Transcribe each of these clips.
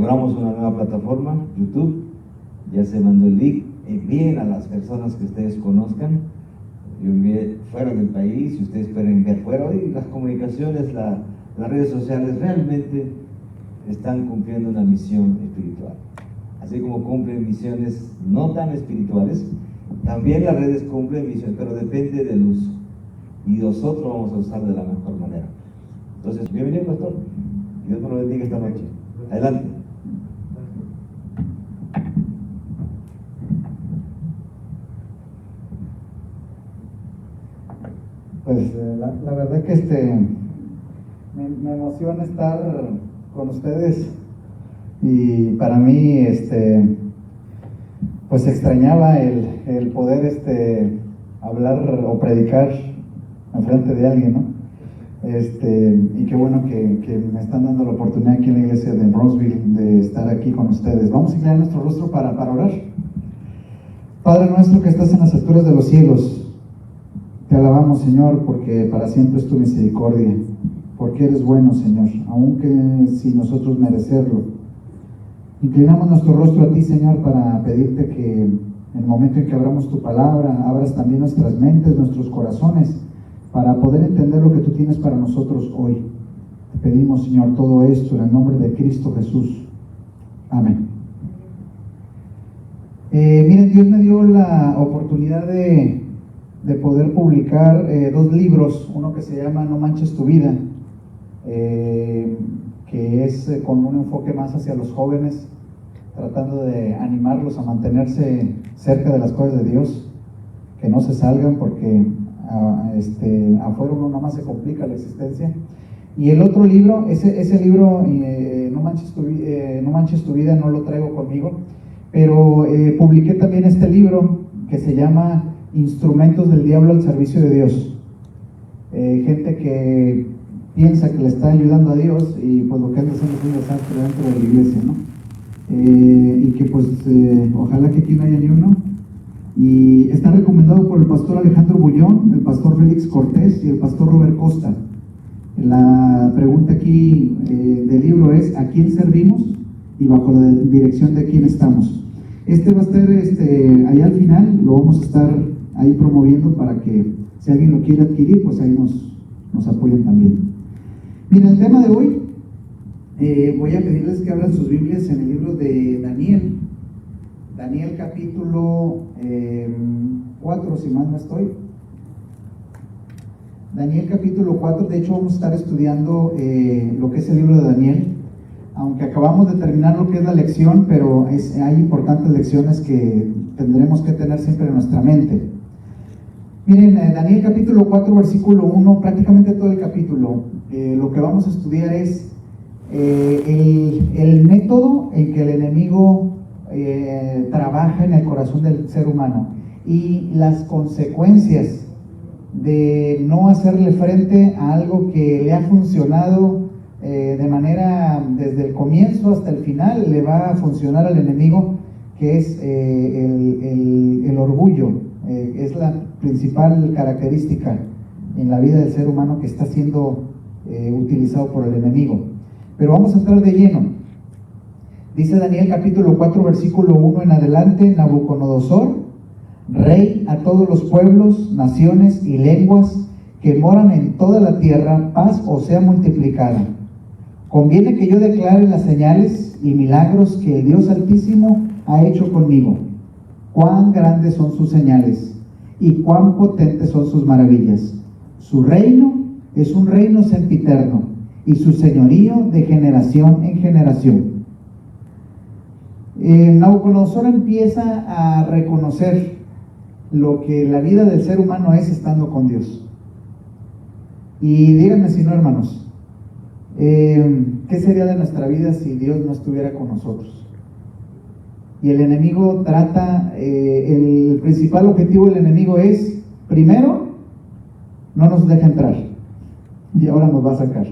inauguramos una nueva plataforma, YouTube. Ya se mandó el link. Envíen a las personas que ustedes conozcan. Yo envié fuera del país, si ustedes pueden ver fuera. Hoy las comunicaciones, las redes sociales realmente están cumpliendo una misión espiritual. Así como cumplen misiones no tan espirituales, también las redes cumplen misiones, pero depende del uso. Y nosotros vamos a usar de la mejor manera. Entonces, bienvenido, pastor. Dios nos lo bendiga esta noche. Adelante. Pues la verdad que me emociona estar con ustedes, y para mí pues extrañaba el poder hablar o predicar enfrente de alguien, ¿no? Y qué bueno que me están dando la oportunidad aquí en la iglesia de Bronzeville de estar aquí con ustedes. Vamos a inclinar nuestro rostro para orar. Padre nuestro que estás en las alturas de los cielos, te alabamos, Señor, porque para siempre es tu misericordia, porque eres bueno, Señor, aunque sin nosotros merecerlo. Inclinamos nuestro rostro a ti, Señor, para pedirte que en el momento en que abramos tu palabra, abras también nuestras mentes, nuestros corazones, para poder entender lo que tú tienes para nosotros hoy. Te pedimos, Señor, todo esto en el nombre de Cristo Jesús. Amén. Miren, Dios me dio la oportunidad de poder publicar dos libros, uno que se llama No manches tu vida, que es con un enfoque más hacia los jóvenes, tratando de animarlos a mantenerse cerca de las cosas de Dios, que no se salgan porque afuera uno nada más se complica la existencia. Y el otro libro, ese libro, No manches tu vida, no lo traigo conmigo, pero publiqué también este libro que se llama Instrumentos del Diablo al servicio de Dios. Gente que piensa que le está ayudando a Dios y pues lo que anda haciendo es un desastre dentro de la iglesia, ¿no? Y que pues ojalá que aquí no haya ni uno. Y está recomendado por el pastor Alejandro Bullón, el pastor Félix Cortés y el pastor Robert Costa. La pregunta aquí del libro es: ¿a quién servimos y bajo la dirección de quién estamos? Va a estar allá al final, lo vamos a estar ahí promoviendo para que si alguien lo quiere adquirir, pues ahí nos apoyen también. Bien, el tema de hoy, voy a pedirles que abran sus Biblias en el libro de Daniel capítulo 4, si mal no estoy. Daniel capítulo 4, de hecho vamos a estar estudiando lo que es el libro de Daniel, aunque acabamos de terminar lo que es la lección, pero hay importantes lecciones que tendremos que tener siempre en nuestra mente. Miren, Daniel capítulo 4, versículo 1, prácticamente todo el capítulo, lo que vamos a estudiar es el método en que el enemigo trabaja en el corazón del ser humano y las consecuencias de no hacerle frente a algo que le ha funcionado de manera desde el comienzo hasta el final. Le va a funcionar al enemigo, que es el orgullo. Es la principal característica en la vida del ser humano que está siendo utilizado por el enemigo. Pero vamos a entrar de lleno. Dice Daniel capítulo 4, versículo 1 en adelante: Nabucodonosor, rey a todos los pueblos, naciones y lenguas que moran en toda la tierra, paz os sea multiplicada. Conviene que yo declare las señales y milagros que el Dios Altísimo ha hecho conmigo. Cuán grandes son sus señales y cuán potentes son sus maravillas. Su reino es un reino sempiterno y su señorío de generación en generación. Nabucodonosor empieza a reconocer lo que la vida del ser humano es estando con Dios. Y díganme si no, hermanos, ¿qué sería de nuestra vida si Dios no estuviera con nosotros? Y el enemigo trata, el principal objetivo del enemigo es, primero, no nos deja entrar, y ahora nos va a sacar.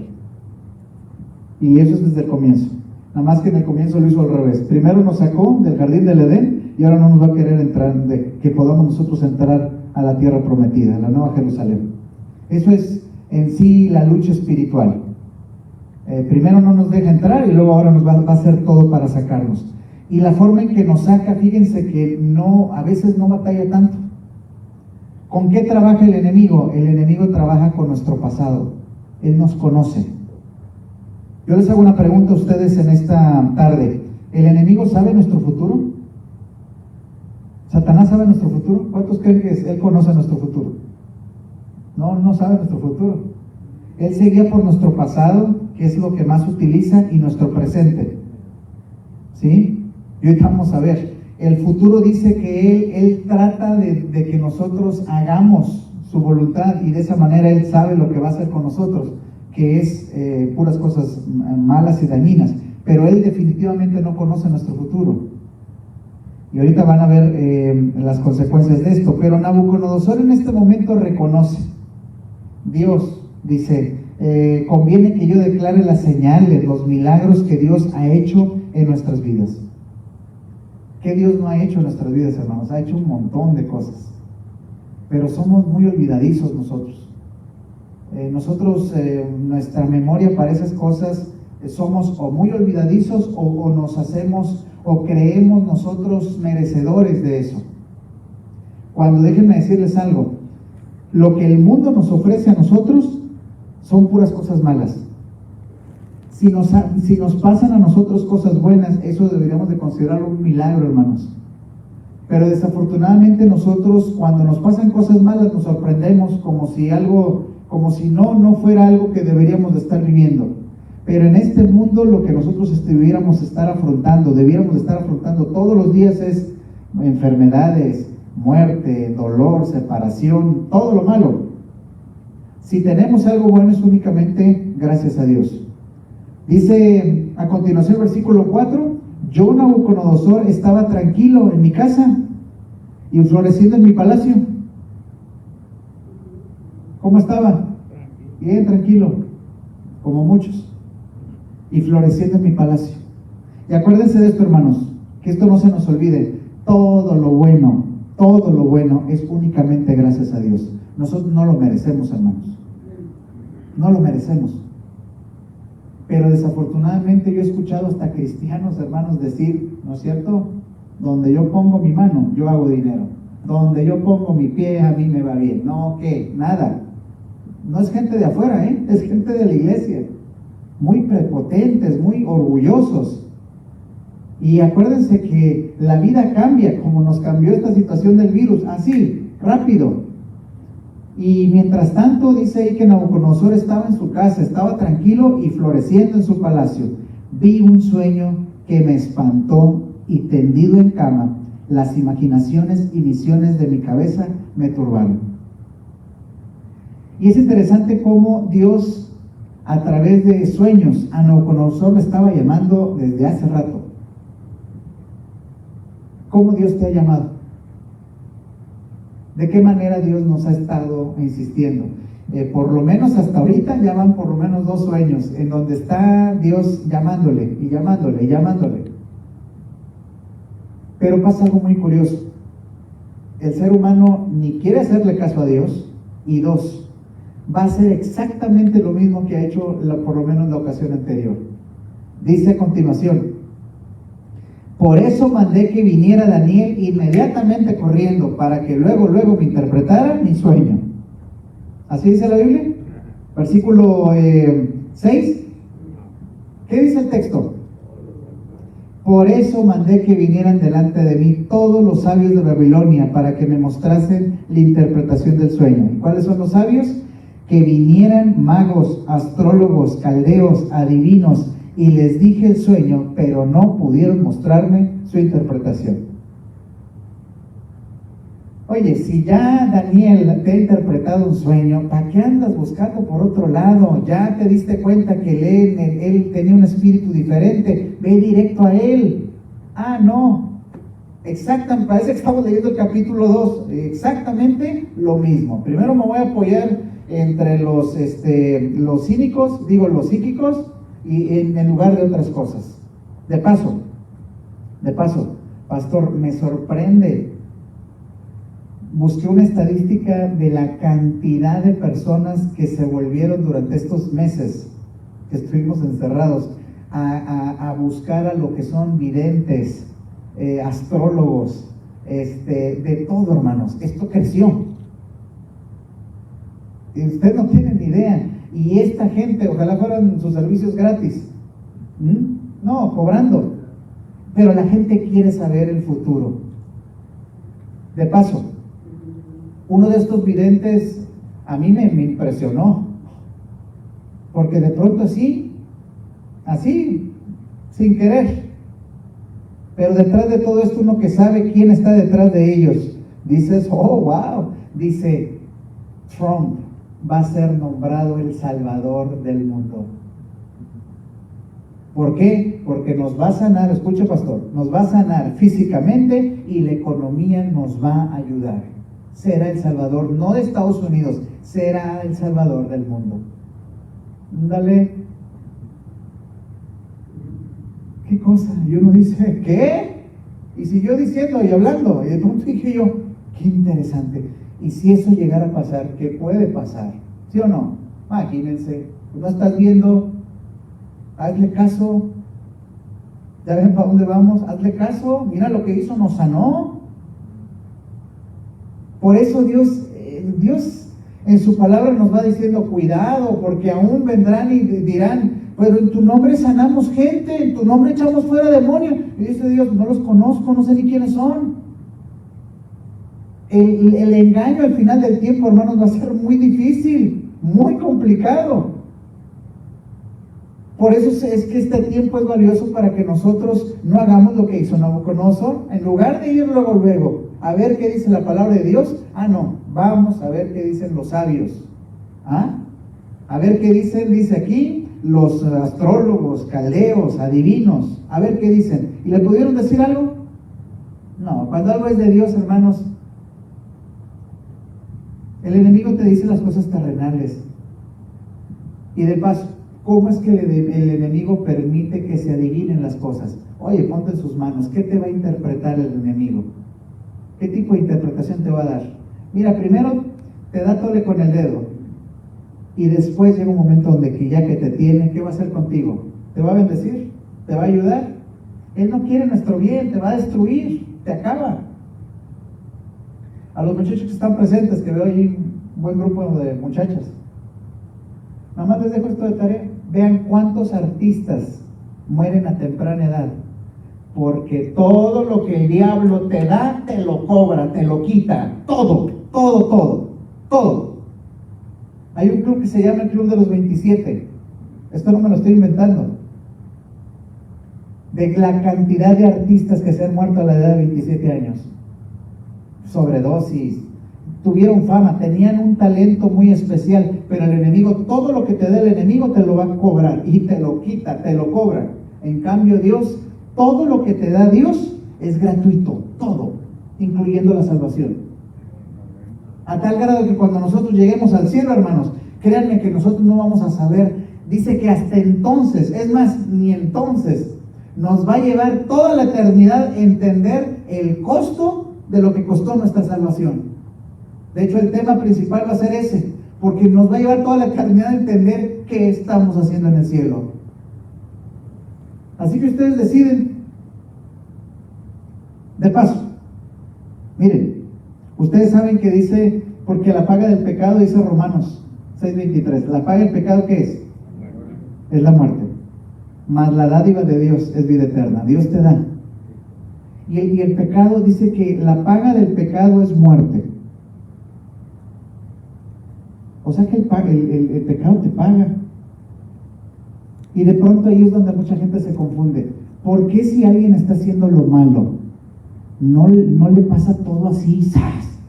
Y eso es desde el comienzo. Nada más que en el comienzo lo hizo al revés. Primero nos sacó del jardín del Edén y ahora no nos va a querer entrar, que podamos nosotros entrar a la tierra prometida, a la nueva Jerusalén. Eso es en sí la lucha espiritual. Primero no nos deja entrar y luego ahora nos va a hacer todo para sacarnos. Y la forma en que nos saca, fíjense que a veces no batalla tanto. ¿Con qué trabaja el enemigo? El enemigo trabaja con nuestro pasado. Él nos conoce. Yo les hago una pregunta a ustedes en esta tarde. ¿El enemigo sabe nuestro futuro? ¿Satanás sabe nuestro futuro? ¿Cuántos creen que él conoce nuestro futuro? No sabe nuestro futuro. Él se guía por nuestro pasado, que es lo que más utiliza, y nuestro presente. ¿Sí? Y ahorita vamos a ver. El futuro dice que Él trata de que nosotros hagamos su voluntad, y de esa manera Él sabe lo que va a hacer con nosotros, que es puras cosas malas y dañinas. Pero Él definitivamente no conoce nuestro futuro. Y ahorita van a ver las consecuencias de esto. Pero Nabucodonosor en este momento reconoce. Dios dice, conviene que yo declare las señales, los milagros que Dios ha hecho en nuestras vidas. ¿Qué Dios no ha hecho en nuestras vidas, hermanos? Ha hecho un montón de cosas. Pero somos muy olvidadizos nosotros. Nuestra memoria para esas cosas, somos o muy olvidadizos o nos hacemos o creemos nosotros merecedores de eso. Cuando déjenme decirles algo, lo que el mundo nos ofrece a nosotros son puras cosas malas. Si nos pasan a nosotros cosas buenas, eso deberíamos de considerarlo un milagro, hermanos. Pero desafortunadamente nosotros, cuando nos pasan cosas malas, nos sorprendemos como si no fuera algo que deberíamos de estar viviendo. Pero en este mundo lo que nosotros debiéramos estar afrontando todos los días es enfermedades, muerte, dolor, separación, todo lo malo. Si tenemos algo bueno es únicamente gracias a Dios. Dice a continuación el versículo 4, yo Nabucodonosor estaba tranquilo en mi casa y floreciendo en mi palacio. ¿Cómo estaba? Bien tranquilo, como muchos, y floreciendo en mi palacio. Y acuérdense de esto, hermanos, que esto no se nos olvide. Todo lo bueno es únicamente gracias a Dios. Nosotros no lo merecemos, hermanos. No lo merecemos. Pero desafortunadamente yo he escuchado hasta cristianos, hermanos, decir, ¿no es cierto? Donde yo pongo mi mano, yo hago dinero. Donde yo pongo mi pie, a mí me va bien. No, ¿qué? Nada. No es gente de afuera, es gente de la iglesia. Muy prepotentes, muy orgullosos. Y acuérdense que la vida cambia, como nos cambió esta situación del virus, así, rápido. Y mientras tanto, dice ahí que Nabucodonosor estaba en su casa, estaba tranquilo y floreciendo en su palacio. Vi un sueño que me espantó y tendido en cama, las imaginaciones y visiones de mi cabeza me turbaron. Y es interesante cómo Dios, a través de sueños, a Nabucodonosor le estaba llamando desde hace rato. ¿Cómo Dios te ha llamado? ¿De qué manera Dios nos ha estado insistiendo? Por lo menos hasta ahorita ya van por lo menos 2 sueños en donde está Dios llamándole y llamándole y llamándole. Pero pasa algo muy curioso. El ser humano ni quiere hacerle caso a Dios, y 2, va a hacer exactamente lo mismo que ha hecho por lo menos la ocasión anterior. Dice a continuación, por eso mandé que viniera Daniel inmediatamente corriendo para que luego me interpretara mi sueño. ¿Así dice la Biblia? Versículo 6. ¿Qué dice el texto? Por eso mandé que vinieran delante de mí todos los sabios de Babilonia para que me mostrasen la interpretación del sueño. ¿Y cuáles son los sabios? Que vinieran magos, astrólogos, caldeos, adivinos, y les dije el sueño, pero no pudieron mostrarme su interpretación. Oye, si ya Daniel te ha interpretado un sueño, ¿para qué andas buscando por otro lado? Ya te diste cuenta que él tenía un espíritu diferente, ve directo a él. Ah, no, exactamente, parece que estamos leyendo el capítulo 2, exactamente lo mismo. Primero me voy a apoyar entre los cínicos, los psíquicos, y en lugar de otras cosas. De paso, pastor, me sorprende. Busqué una estadística de la cantidad de personas que se volvieron durante estos meses que estuvimos encerrados, a buscar a lo que son videntes, astrólogos, de todo, hermanos. Esto creció. Y usted no tiene ni idea. Y esta gente, ojalá fueran sus servicios gratis. No, cobrando. Pero la gente quiere saber el futuro. De paso, uno de estos videntes a mí me impresionó. Porque de pronto así, sin querer. Pero detrás de todo esto, uno que sabe quién está detrás de ellos, dices, oh, wow. Dice, Trump va a ser nombrado el Salvador del mundo. ¿Por qué? Porque nos va a sanar, escucha pastor, nos va a sanar físicamente y la economía nos va a ayudar. Será el Salvador, no de Estados Unidos, será el Salvador del mundo. Dale. ¿Qué cosa? Y uno dice, ¿qué? Y siguió diciendo y hablando, y de pronto dije yo, qué interesante. Y si eso llegara a pasar, ¿qué puede pasar? ¿Sí o no? Imagínense, no estás viendo, hazle caso, ya ven para dónde vamos, hazle caso, mira lo que hizo, nos sanó. Por eso Dios en su palabra nos va diciendo, cuidado, porque aún vendrán y dirán, pero en tu nombre sanamos gente, en tu nombre echamos fuera demonios. Y dice Dios, no los conozco, no sé ni quiénes son. El engaño al final del tiempo, hermanos, va a ser muy difícil, muy complicado. Por eso es que este tiempo es valioso para que nosotros no hagamos lo que hizo Nabucodonosor. En lugar de ir luego a ver qué dice la palabra de Dios, no, vamos a ver qué dicen los sabios. A ver qué dicen, dice aquí, los astrólogos, caldeos, adivinos, a ver qué dicen. ¿Y le pudieron decir algo? No, cuando algo es de Dios, hermanos, el enemigo te dice las cosas terrenales. Y de paso, ¿cómo es que el enemigo permite que se adivinen las cosas? Oye, ponte en sus manos, ¿qué te va a interpretar el enemigo? ¿Qué tipo de interpretación te va a dar? Mira, primero te da tole con el dedo. Y después llega un momento donde que ya que te tiene, ¿qué va a hacer contigo? ¿Te va a bendecir? ¿Te va a ayudar? Él no quiere nuestro bien, te va a destruir, te acaba. A los muchachos que están presentes, que veo ahí un buen grupo de muchachas, nada más les dejo esto de tarea. Vean cuántos artistas mueren a temprana edad, porque todo lo que el diablo te da, te lo cobra, te lo quita, todo. Hay un club que se llama el Club de los 27, esto no me lo estoy inventando, de la cantidad de artistas que se han muerto a la edad de 27 años, sobredosis, tuvieron fama, tenían un talento muy especial, pero el enemigo, todo lo que te dé el enemigo te lo va a cobrar, y te lo quita, te lo cobra. En cambio Dios, todo lo que te da Dios es gratuito, todo, incluyendo la salvación. A tal grado que cuando nosotros lleguemos al cielo, hermanos, créanme que nosotros no vamos a saber. Dice que hasta entonces, es más, ni entonces, nos va a llevar toda la eternidad entender el costo de lo que costó nuestra salvación. De hecho, el tema principal va a ser ese, porque nos va a llevar toda la eternidad a entender qué estamos haciendo en el cielo. Así que ustedes deciden. De paso, miren, ustedes saben que dice, porque la paga del pecado, dice Romanos 6:23, la paga del pecado, ¿qué es? Es la muerte. Mas la dádiva de Dios es vida eterna. Dios te da. Y el pecado dice que la paga del pecado es muerte. O sea que el pecado te paga. Y de pronto ahí es donde mucha gente se confunde. ¿Por qué si alguien está haciendo lo malo, no le pasa todo así? ¡Sas!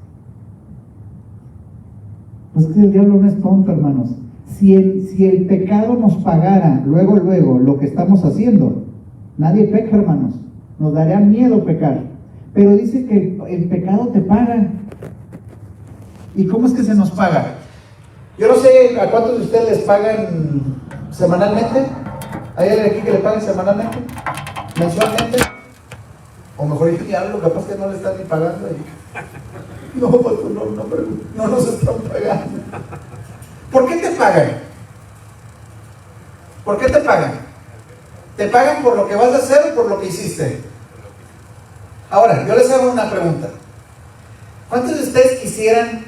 Pues que el diablo no es tonto, hermanos. Si el pecado nos pagara luego lo que estamos haciendo, nadie peca, hermanos. Nos daría miedo pecar. Pero dice que el pecado te paga. ¿Y cómo es que se nos paga? Yo no sé a cuántos de ustedes les pagan semanalmente. ¿Hay alguien aquí que le paguen semanalmente? ¿Mensualmente? O mejor dicho, diablo, capaz que no le están ni pagando ahí. No, no nos están pagando. ¿Por qué te pagan? ¿Por qué te pagan? ¿Te pagan por lo que vas a hacer o por lo que hiciste? Ahora, yo les hago una pregunta. ¿Cuántos de ustedes quisieran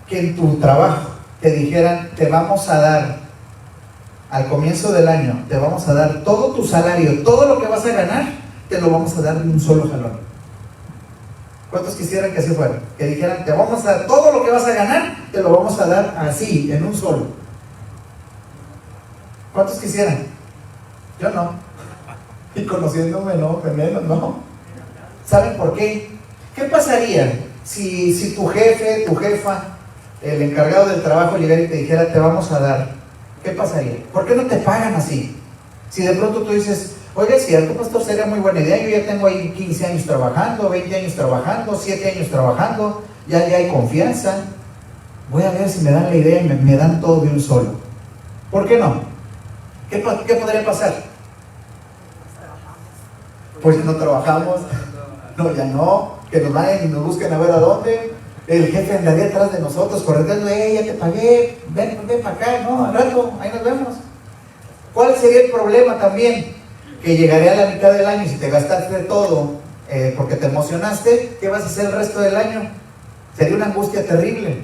que en tu trabajo te dijeran, te vamos a dar, al comienzo del año, te vamos a dar todo tu salario, todo lo que vas a ganar, te lo vamos a dar de un solo jalón? ¿Cuántos quisieran que así fuera? Que dijeran, te vamos a dar todo lo que vas a ganar, te lo vamos a dar así, en un solo. ¿Cuántos quisieran? Yo no. Y conociéndome, no, menos, no. ¿Saben por qué? ¿Qué pasaría si tu jefe, tu jefa, el encargado del trabajo llegara y te dijera, te vamos a dar? ¿Qué pasaría? ¿Por qué no te pagan así? Si de pronto tú dices, oiga, es cierto, pastor, sería muy buena idea, yo ya tengo ahí 15 años trabajando, 20 años trabajando, 7 años trabajando, ya hay confianza, voy a ver si me dan la idea y me dan todo de un solo. ¿Por qué no? ¿Qué podría pasar? Pues no trabajamos, no, ya no, que nos vayan y nos busquen a ver a dónde. El jefe andaría atrás de nosotros, corriendo, ya te pagué, ven para acá, no, al rato, ahí nos vemos. ¿Cuál sería el problema también? Que llegaría a la mitad del año y si te gastaste todo porque te emocionaste, ¿qué vas a hacer el resto del año? Sería una angustia terrible.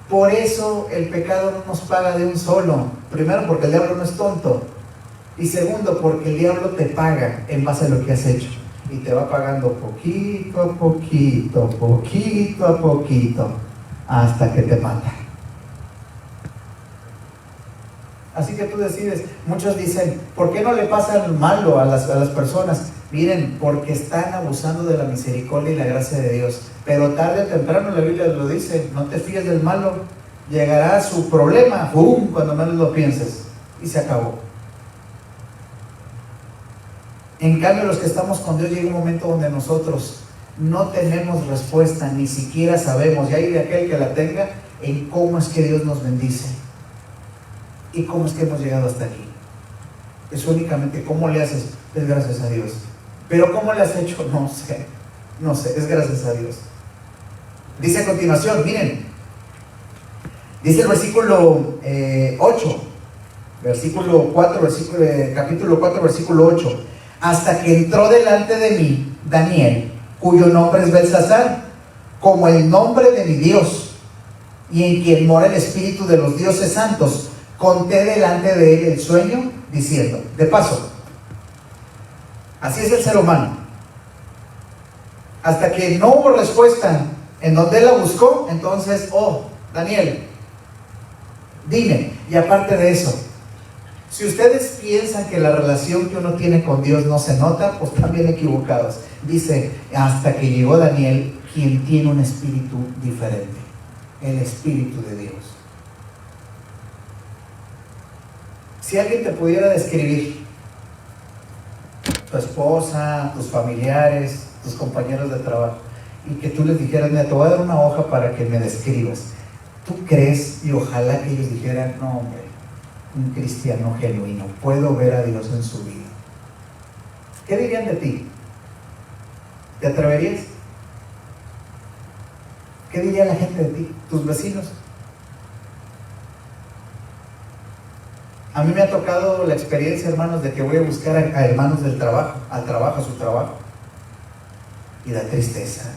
Por eso el pecado no nos paga de un solo. Primero, porque el diablo no es tonto. Y segundo, porque el diablo te paga en base a lo que has hecho. Y te va pagando poquito a poquito, poquito a poquito, hasta que te mata. Así que tú decides. Muchos dicen, ¿por qué no le pasa el malo a las personas? Miren, porque están abusando de la misericordia y la gracia de Dios. Pero tarde o temprano la Biblia lo dice, no te fíes del malo, llegará su problema, ¡pum!, cuando menos lo pienses, y se acabó. En cambio, los que estamos con Dios, llega un momento donde nosotros no tenemos respuesta, ni siquiera sabemos, y hay de aquel que la tenga, en cómo es que Dios nos bendice y cómo es que hemos llegado hasta aquí. Es únicamente cómo le haces, es gracias a Dios. Pero cómo le has hecho, no sé, es gracias a Dios. Dice a continuación, miren, dice el versículo 8, versículo 4, capítulo 4, versículo 8. Hasta que entró delante de mí Daniel, cuyo nombre es Belsasar, como el nombre de mi Dios, y en quien mora el espíritu de los dioses santos. Conté delante de él el sueño, diciendo, de paso, así es el ser humano. Hasta que no hubo respuesta en donde él la buscó, entonces, Daniel, dime. Y aparte de eso, si ustedes piensan que la relación que uno tiene con Dios no se nota, pues están bien equivocados. Dice, hasta que llegó Daniel, quien tiene un espíritu diferente, el espíritu de Dios. Si alguien te pudiera describir, tu esposa, tus familiares, tus compañeros de trabajo, y que tú les dijeras, mira, te voy a dar una hoja para que me describas, ¿tú crees? Y ojalá que ellos dijeran, no, hombre, un cristiano genuino, puedo ver a Dios en su vida. ¿Qué dirían de ti? ¿Te atreverías? ¿Qué diría la gente de ti? ¿Tus vecinos? A mí me ha tocado la experiencia, hermanos, de que voy a buscar a hermanos del trabajo, al trabajo, a su trabajo, y da tristeza.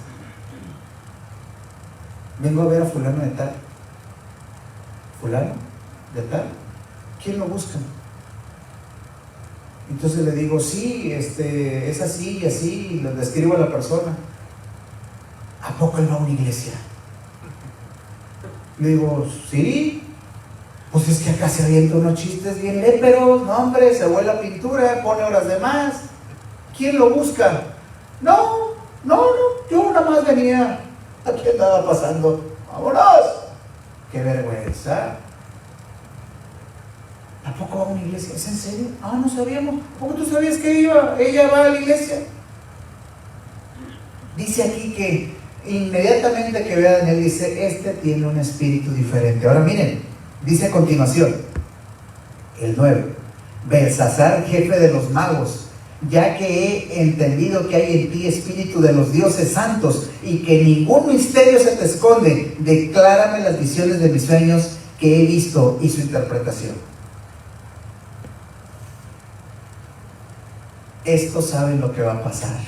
Vengo a ver a fulano de tal. ¿Fulano de tal? ¿Quién lo busca? Entonces le digo, sí, es así y así, y le describo a la persona. ¿A poco él va a una iglesia? Le digo, sí. Pues es que acá se avienta unos chistes bien léperos, no hombre, se vuela pintura, pone horas de más. ¿Quién lo busca? No, yo nada más venía, aquí andaba pasando, vámonos. ¡Qué vergüenza! ¿A poco va a una iglesia? ¿Es en serio? No sabíamos. ¿A poco tú sabías que ella va a la iglesia? Dice aquí que inmediatamente que ve a Daniel, dice, este tiene un espíritu diferente. Ahora miren, dice a continuación, el 9, Belsasar, jefe de los magos, ya que he entendido que hay en ti espíritu de los dioses santos y que ningún misterio se te esconde, declárame las visiones de mis sueños que he visto y su interpretación. estos saben lo que va a pasar.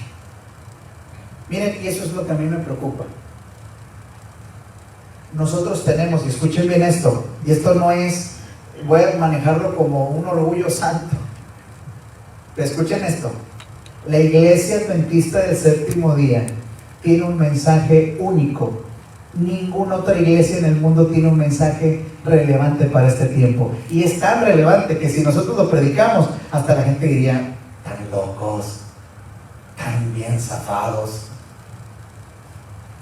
Miren, y eso es lo que a mí me preocupa. Nosotros tenemos, y escuchen bien esto, y esto no es, voy a manejarlo como un orgullo santo, pero escuchen esto: la Iglesia Adventista del Séptimo Día tiene un mensaje único. Ninguna otra iglesia en el mundo tiene un mensaje relevante para este tiempo, y es tan relevante que si nosotros lo predicamos, hasta la gente diría: tan locos, tan bien zafados.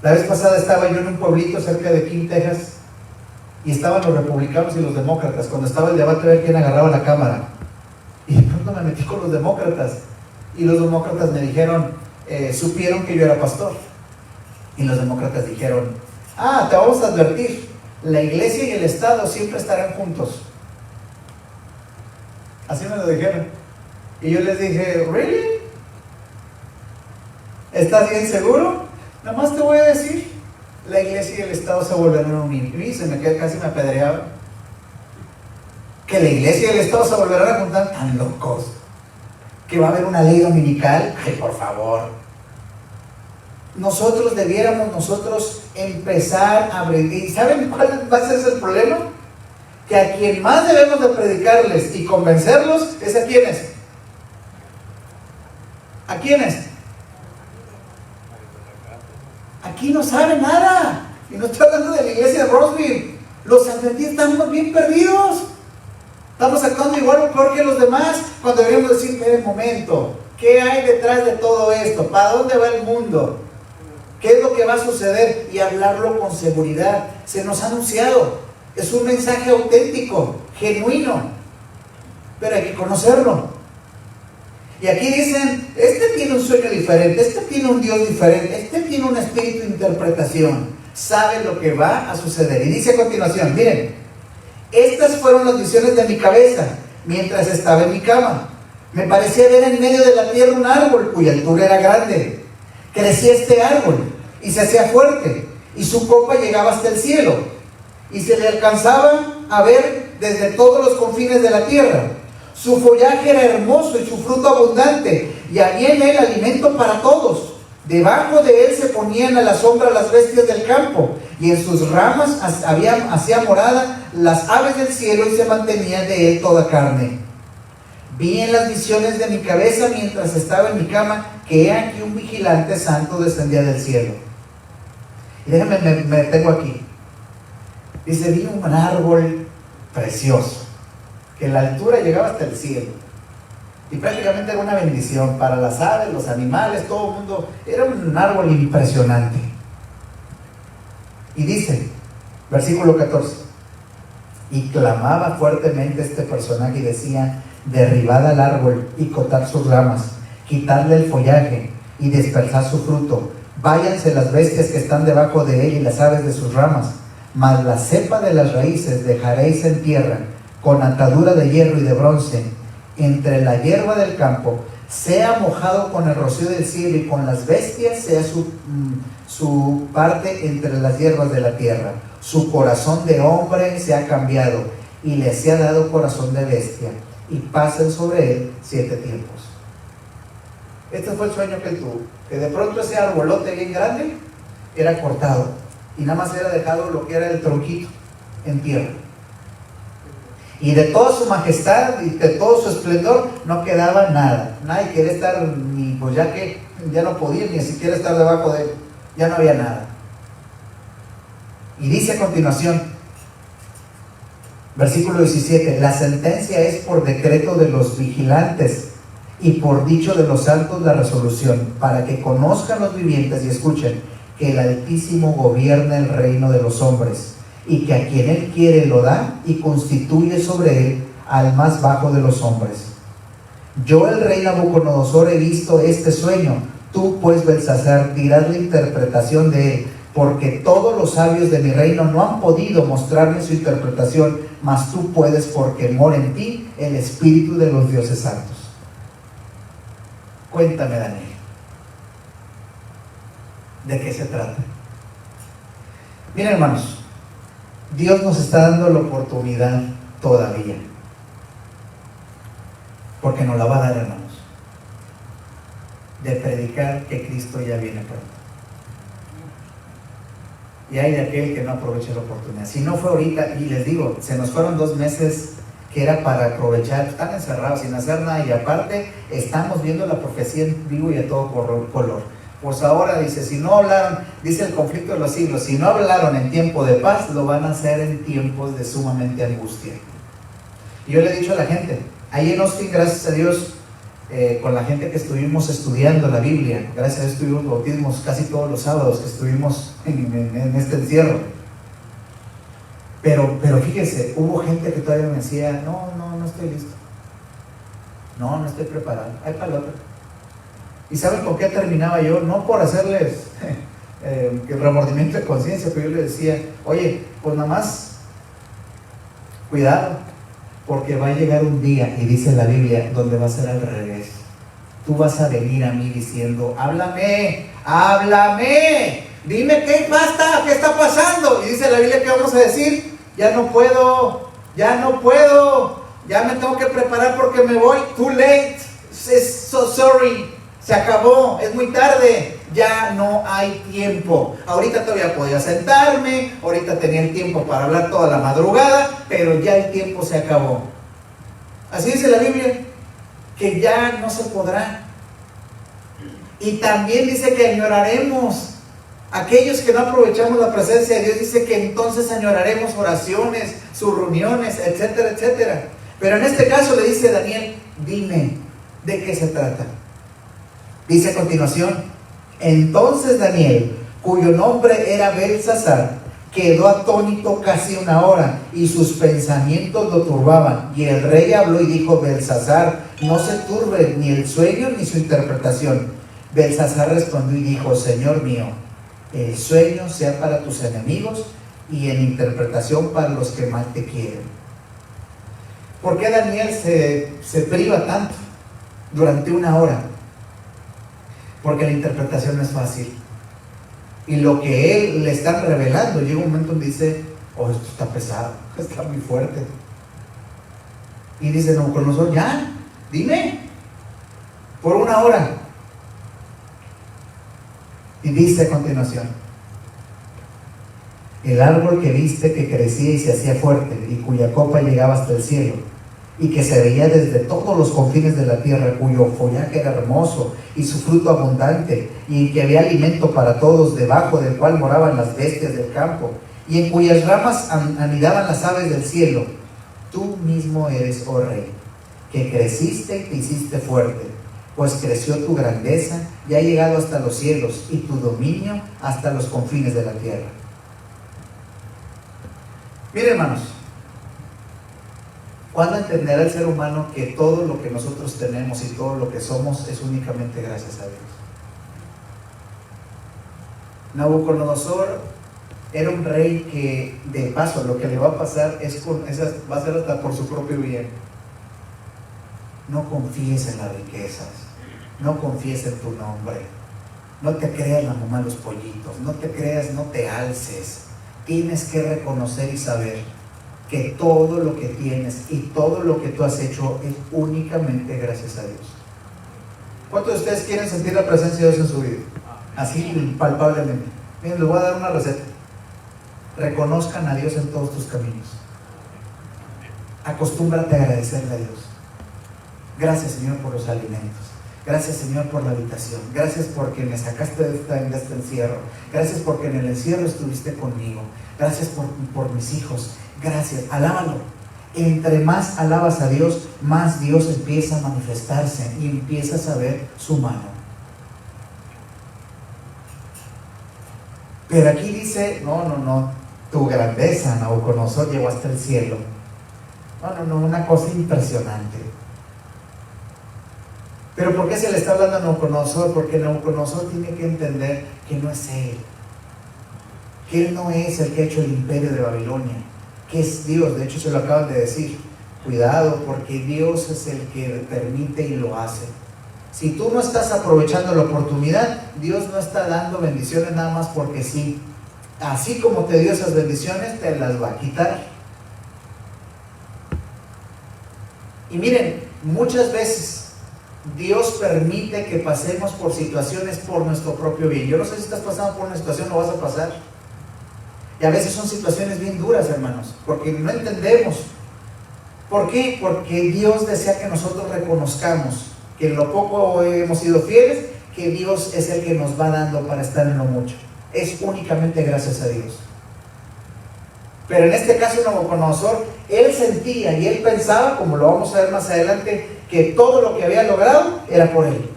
La vez pasada estaba yo en un pueblito cerca de King, Texas, y estaban los republicanos y los demócratas, cuando estaba el debate de ver quién agarraba la cámara, y de pronto me metí con los demócratas, y los demócratas me dijeron, supieron que yo era pastor, y los demócratas dijeron: te vamos a advertir, la iglesia y el Estado siempre estarán juntos. Así me lo dijeron, y yo les dije: ¿really? ¿Estás bien seguro? Nada más te voy a decir, la iglesia y el Estado se volverán a unir. Y se me quedó, casi me apedreaba. Que la iglesia y el Estado se volverán a juntar, tan locos. Que va a haber una ley dominical, ay, por favor. Nosotros empezar a abrir. ¿Y saben cuál va a ser el problema? Que a quien más debemos de predicarles y convencerlos es a quienes. ¿A quiénes? Aquí no saben nada. Y no estoy hablando de la iglesia de Roseville. Los adventistas estamos bien perdidos. Estamos actuando igual o peor que los demás, cuando deberíamos decir: espera un momento, ¿qué hay detrás de todo esto? ¿Para dónde va el mundo? ¿Qué es lo que va a suceder? Y hablarlo con seguridad. Se nos ha anunciado. Es un mensaje auténtico, genuino, pero hay que conocerlo. Y aquí dicen: este tiene un sueño diferente, este tiene un Dios diferente, este tiene un espíritu de interpretación, sabe lo que va a suceder. Y dice a continuación, miren: estas fueron las visiones de mi cabeza mientras estaba en mi cama. Me parecía ver en medio de la tierra un árbol cuya altura era grande. Crecía este árbol y se hacía fuerte, y su copa llegaba hasta el cielo, y se le alcanzaba a ver desde todos los confines de la tierra. Su follaje era hermoso y su fruto abundante, y había en él alimento para todos. Debajo de él se ponían a la sombra las bestias del campo, y en sus ramas hacía morada las aves del cielo, y se mantenía de él toda carne. Vi en las visiones de mi cabeza mientras estaba en mi cama, que he aquí un vigilante santo descendía del cielo. Y déjenme, me detengo aquí. Dice: vi un árbol precioso, que la altura llegaba hasta el cielo, y prácticamente era una bendición para las aves, los animales, todo el mundo. Era un árbol impresionante. Y dice, versículo 14: y clamaba fuertemente este personaje y decía: derribad al árbol y cortad sus ramas, quitadle el follaje y dispersad su fruto. Váyanse las bestias que están debajo de él y las aves de sus ramas, mas la cepa de las raíces dejaréis en tierra, con atadura de hierro y de bronce, entre la hierba del campo. Sea mojado con el rocío del cielo, y con las bestias sea su parte entre las hierbas de la tierra. Su corazón de hombre se ha cambiado, y le sea dado corazón de bestia, y pasen sobre él 7 tiempos. Este fue el sueño que él tuvo, que de pronto ese arbolote bien grande era cortado, y nada más era dejado lo que era el tronquito en tierra. Y de toda su majestad y de todo su esplendor no quedaba nada. Nadie quería estar, ni pues ya no podía ni siquiera estar debajo de él. Ya no había nada. Y dice a continuación, versículo 17: la sentencia es por decreto de los vigilantes y por dicho de los santos la resolución, para que conozcan los vivientes y escuchen que el Altísimo gobierna el reino de los hombres, y que a quien él quiere lo da, y constituye sobre él al más bajo de los hombres. Yo, el rey Nabucodonosor, he visto este sueño. Tú pues, Belsasar, dirás la interpretación de él, porque todos los sabios de mi reino no han podido mostrarme su interpretación, mas tú puedes, porque mora en ti el espíritu de los dioses santos. Cuéntame, Daniel, ¿de qué se trata? Miren, hermanos, Dios nos está dando la oportunidad todavía, porque nos la va a dar, hermanos. de predicar que Cristo ya viene pronto. Y hay de aquel que no aproveche la oportunidad. Si no fue ahorita, y les digo, se nos fueron 2 meses que era para aprovechar, están encerrados sin hacer nada, y aparte estamos viendo la profecía en vivo y a todo color. Pues ahora dice, si no hablaron, dice el conflicto de los siglos, si no hablaron en tiempo de paz, lo van a hacer en tiempos de sumamente angustia. Y yo le he dicho a la gente, ahí en Austin, gracias a Dios, con la gente que estuvimos estudiando la Biblia, gracias a Dios tuvimos bautismos casi todos los sábados que estuvimos en este encierro. Pero fíjense, hubo gente que todavía me decía, no estoy listo, no estoy preparado, hay para el otro. ¿Y saben con qué terminaba yo? No por hacerles remordimiento de conciencia, pero yo les decía, oye, pues nada más cuidado, porque va a llegar un día, y dice la Biblia, donde va a ser al revés. Tú vas a venir a mí diciendo, háblame, dime qué basta, qué está pasando. Y dice la Biblia, ¿qué vamos a decir? Ya no puedo, ya me tengo que preparar porque me voy, too late, so sorry, se acabó, es muy tarde, ya no hay tiempo. Ahorita todavía podía sentarme, ahorita tenía el tiempo para hablar toda la madrugada, pero ya el tiempo se acabó. Así dice la Biblia, que ya no se podrá. Y también dice que añoraremos. Aquellos que no aprovechamos la presencia de Dios, dice que entonces añoraremos oraciones, sus reuniones, etcétera, etcétera. Pero en este caso le dice Daniel, dime, ¿de qué se trata? Dice a continuación, entonces Daniel, cuyo nombre era Belsasar, quedó atónito casi 1 hora, y sus pensamientos lo turbaban. Y el rey habló y dijo, Belsasar, no se turbe ni el sueño ni su interpretación. Belsasar respondió y dijo, Señor mío, el sueño sea para tus enemigos y en interpretación para los que mal te quieren. ¿Por qué Daniel se priva tanto durante 1 hora? Porque la interpretación no es fácil. Y lo que él le están revelando, llega un momento donde dice, oh, esto está pesado, está muy fuerte. Y dice Nabucodonosor, ya, dime, por 1 hora. Y dice a continuación, el árbol que viste que crecía y se hacía fuerte, y cuya copa llegaba hasta el cielo, y que se veía desde todos los confines de la tierra, cuyo follaje era hermoso y su fruto abundante, y en que había alimento para todos, debajo del cual moraban las bestias del campo, y en cuyas ramas anidaban las aves del cielo. Tú mismo eres, oh rey, que creciste y te hiciste fuerte, pues creció tu grandeza y ha llegado hasta los cielos, y tu dominio hasta los confines de la tierra. Miren, hermanos, ¿cuándo entenderá el ser humano que todo lo que nosotros tenemos y todo lo que somos es únicamente gracias a Dios? Nabucodonosor era un rey que, de paso, lo que le va a pasar va a ser hasta por su propio bien. No confíes en las riquezas, no confíes en tu nombre, no te creas la mamá de los pollitos, no te creas, no te alces. Tienes que reconocer y saber que todo lo que tienes y todo lo que tú has hecho es únicamente gracias a Dios. ¿Cuántos de ustedes quieren sentir la presencia de Dios en su vida? Así palpablemente. Miren, les voy a dar una receta. Reconozcan a Dios en todos tus caminos. Acostúmbrate a agradecerle a Dios. Gracias, Señor, por los alimentos. Gracias, Señor, por la habitación. Gracias porque me sacaste de este encierro. Gracias porque en el encierro estuviste conmigo. Gracias por mis hijos. Gracias, alábalo. Entre más alabas a Dios, más Dios empieza a manifestarse y empiezas a ver su mano. Pero aquí dice, no, tu grandeza, Nabucodonosor, llegó hasta el cielo. No, una cosa impresionante. Pero ¿por qué se le está hablando a Nabucodonosor? Porque Nabucodonosor tiene que entender que no es él, que él no es el que ha hecho el imperio de Babilonia, que es Dios. De hecho se lo acaban de decir, cuidado, porque Dios es el que permite y lo hace. Si tú no estás aprovechando la oportunidad, Dios no está dando bendiciones nada más porque sí. Así como te dio esas bendiciones, te las va a quitar. Y miren, muchas veces Dios permite que pasemos por situaciones por nuestro propio bien. Yo no sé si estás pasando por una situación o vas a pasar. Y a veces son situaciones bien duras, hermanos, porque no entendemos. ¿Por qué? Porque Dios desea que nosotros reconozcamos que en lo poco hemos sido fieles, que Dios es el que nos va dando para estar en lo mucho. Es únicamente gracias a Dios. Pero en este caso Nabucodonosor, él sentía y él pensaba, como lo vamos a ver más adelante, que todo lo que había logrado era por él.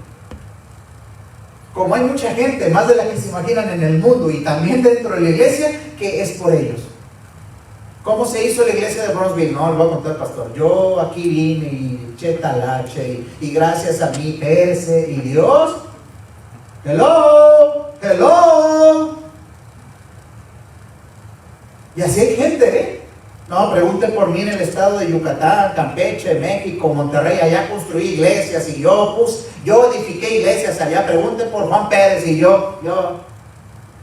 Como hay mucha gente, más de la que se imaginan en el mundo y también dentro de la iglesia, que es por ellos. ¿Cómo se hizo la iglesia de Bronzeville? No, lo voy a contar, pastor. Yo aquí vine y eché talache y gracias a mí, Pérez y Dios. Hello. Y así hay gente, ¿eh? No, pregunten por mí en el estado de Yucatán, Campeche, México, Monterrey, allá construí iglesias y yo edifiqué iglesias allá, pregunten por Juan Pérez y yo,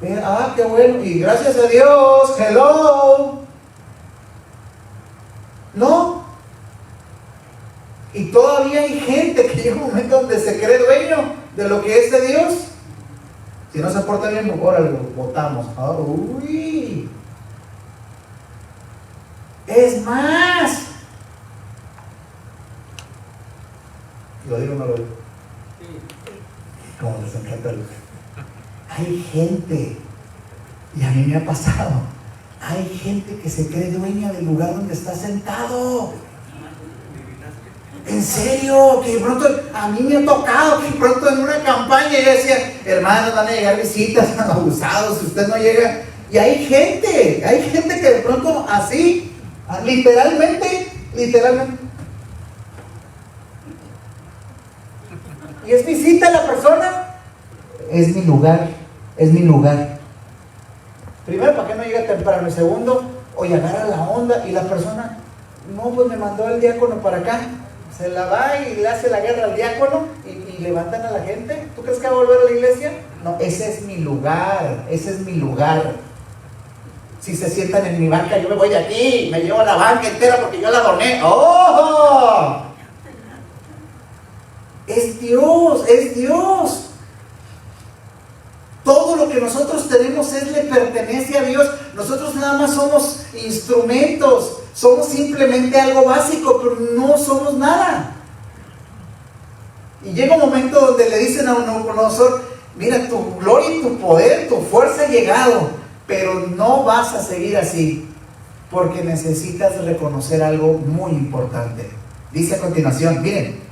qué bueno, y gracias a Dios, hello. No. Y todavía hay gente que llega un momento donde se cree dueño de lo que es de Dios. Si no se porta bien, mejor lo votamos. Uy. Es más, ¿lo digo o no lo digo? Como les encanta el... Hay gente, y a mí me ha pasado, hay gente que se cree dueña del lugar donde está sentado. En serio, que de pronto a mí me ha tocado que de pronto en una campaña yo decía, hermanos, van a llegar visitas abusados si usted no llega. Y hay gente que de pronto así, literalmente. Y es visita a la persona. Es mi lugar. Primero, ¿para qué no llega temprano? Y segundo, oye, agarra la onda y la persona, no, pues me mandó el diácono para acá. Se la va y le hace la guerra al diácono y levantan a la gente. ¿Tú crees que va a volver a la iglesia? No, ese es mi lugar. Si se sientan en mi banca, yo me voy de aquí, me llevo la banca entera porque yo la doné. ¡Oh! Es Dios. Todo lo que nosotros tenemos le pertenece a Dios. Nosotros nada más somos instrumentos, somos simplemente algo básico, pero no somos nada. Y llega un momento donde le dicen a Nabucodonosor, mira, tu gloria y tu poder, tu fuerza ha llegado, pero no vas a seguir así, porque necesitas reconocer algo muy importante. Dice a continuación, miren,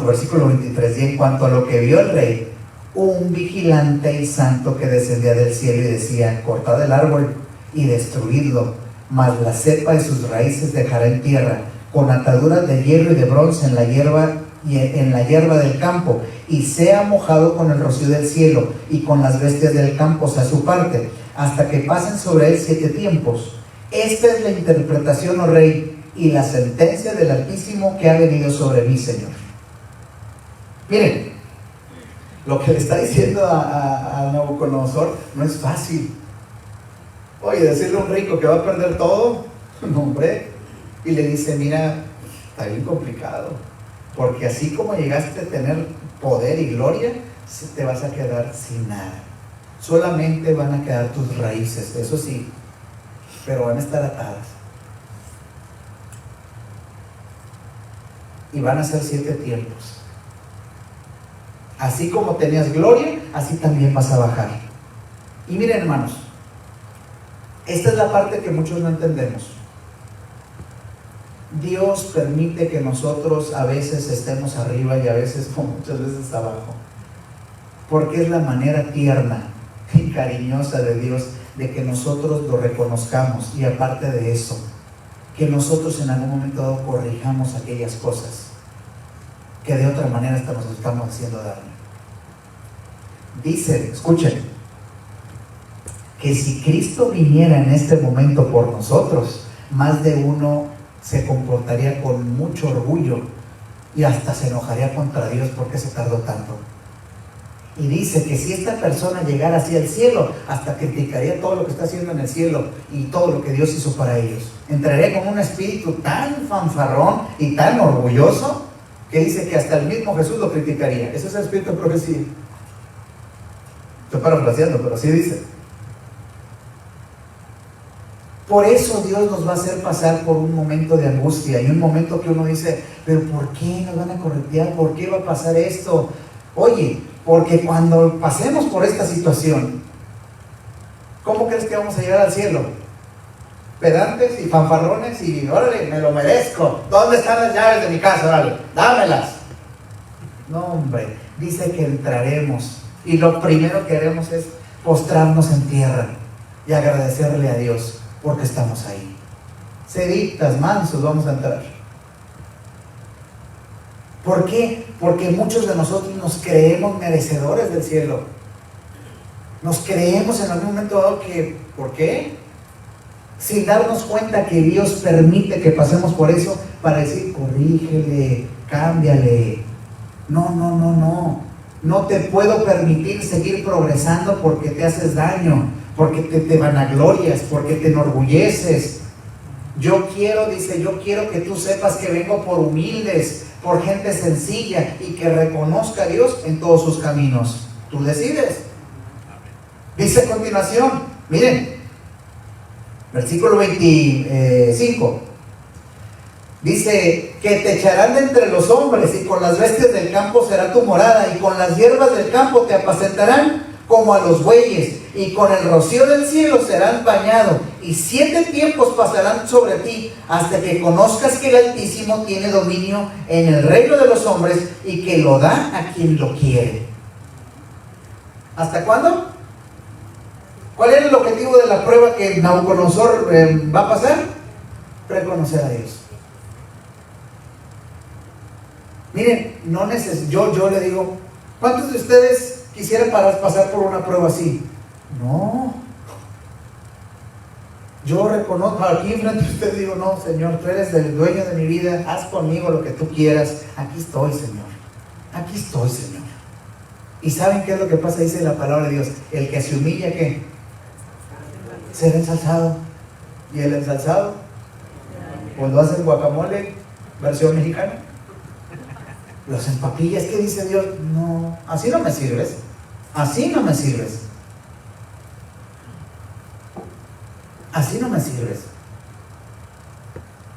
versículo 23, y en cuanto a lo que vio el rey, un vigilante y santo que descendía del cielo y decía, cortad el árbol y destruidlo, mas la cepa de sus raíces dejará en tierra, con ataduras de hierro y de bronce en la hierba del campo, y sea mojado con el rocío del cielo, y con las bestias del campo sea su parte, hasta que pasen sobre él 7 tiempos. Esta es la interpretación, oh rey, y la sentencia del Altísimo que ha venido sobre mí, Señor. Miren, lo que le está diciendo a Nabucodonosor no es fácil. Oye, decirle a un rico que va a perder todo, no, hombre. Y le dice, mira, está bien complicado, porque así como llegaste a tener poder y gloria, te vas a quedar sin nada. Solamente van a quedar tus raíces, eso sí, pero van a estar atadas. Y van a ser 7 tiempos. Así como tenías gloria, así también vas a bajar. Y miren, hermanos, esta es la parte que muchos no entendemos. Dios permite que nosotros a veces estemos arriba y a veces, muchas veces abajo, porque es la manera tierna y cariñosa de Dios de que nosotros lo reconozcamos, y aparte de eso, que nosotros en algún momento dado corrijamos aquellas cosas que de otra manera nos estamos haciendo daño. Dice, escuchen, que si Cristo viniera en este momento por nosotros, más de uno se comportaría con mucho orgullo y hasta se enojaría contra Dios porque se tardó tanto. Y dice que si esta persona llegara así al cielo, hasta criticaría todo lo que está haciendo en el cielo y todo lo que Dios hizo para ellos. Entraría con un espíritu tan fanfarrón y tan orgulloso que dice que hasta el mismo Jesús lo criticaría. Ese es el espíritu de profecía. Estoy parafraseando, pero así dice. Por eso Dios nos va a hacer pasar por un momento de angustia y un momento que uno dice, pero ¿por qué nos van a corretear? ¿Por qué va a pasar esto? Oye, porque cuando pasemos por esta situación, ¿cómo crees que vamos a llegar al cielo? Pedantes y fanfarrones y órale, me lo merezco. ¿Dónde están las llaves de mi casa? Órale, dámelas. No, hombre, dice que entraremos y lo primero que haremos es postrarnos en tierra y agradecerle a Dios porque estamos ahí. Seditas, mansos, vamos a entrar. ¿Por qué? Porque muchos de nosotros nos creemos merecedores del cielo. Nos creemos en algún momento dado que, ¿por qué? Sin darnos cuenta que Dios permite que pasemos por eso para decir, corrígele, cámbiale. No. No te puedo permitir seguir progresando porque te haces daño, porque te vanaglorias, porque te enorgulleces. Yo quiero que tú sepas que vengo por humildes, por gente sencilla y que reconozca a Dios en todos sus caminos. Tú decides. Dice a continuación, miren, versículo 25. Dice que te echarán de entre los hombres y con las bestias del campo será tu morada y con las hierbas del campo te apacentarán como a los bueyes y con el rocío del cielo serán bañados y 7 tiempos pasarán sobre ti hasta que conozcas que el Altísimo tiene dominio en el reino de los hombres y que lo da a quien lo quiere. ¿Hasta cuándo? ¿Cuál era el objetivo de la prueba que Nabucodonosor va a pasar? Reconocer a Dios. Miren, yo le digo, ¿cuántos de ustedes quisieran pasar por una prueba así? No. Yo reconozco, aquí frente a ustedes digo, no, Señor, tú eres el dueño de mi vida, haz conmigo lo que tú quieras. Aquí estoy, Señor. Aquí estoy, Señor. ¿Y saben qué es lo que pasa? Dice la palabra de Dios, el que se humilla, ¿qué? Será ensalzado. ¿Y el ensalzado? Pues lo hace el guacamole, versión mexicana. Los empapillas, ¿qué dice Dios? No, así no me sirves. Así no me sirves. Así no me sirves.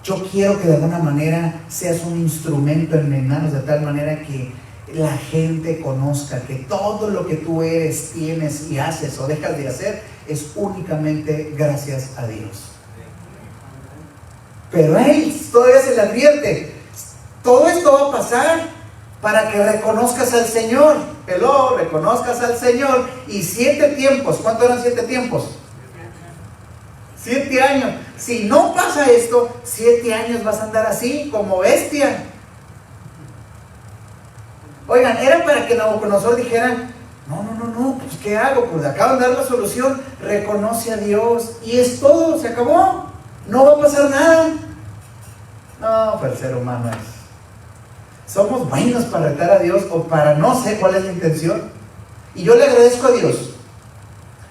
Yo quiero que de alguna manera seas un instrumento en mis manos de tal manera que la gente conozca que todo lo que tú eres, tienes y haces o dejas de hacer es únicamente gracias a Dios. Pero Él todavía se le advierte, todo esto va a pasar para que reconozcas al Señor, que lo reconozcas al Señor. Y 7 tiempos, ¿cuánto eran 7 tiempos? 7 años. Si no pasa esto, 7 años vas a andar así, como bestia. Oigan, era para que Nabucodonosor dijera, no, pues ¿qué hago? Pues acabo de dar la solución, reconoce a Dios y es todo, se acabó, no va a pasar nada. No, pero el ser humano somos buenos para retar a Dios o para no sé cuál es la intención. Y yo le agradezco a Dios,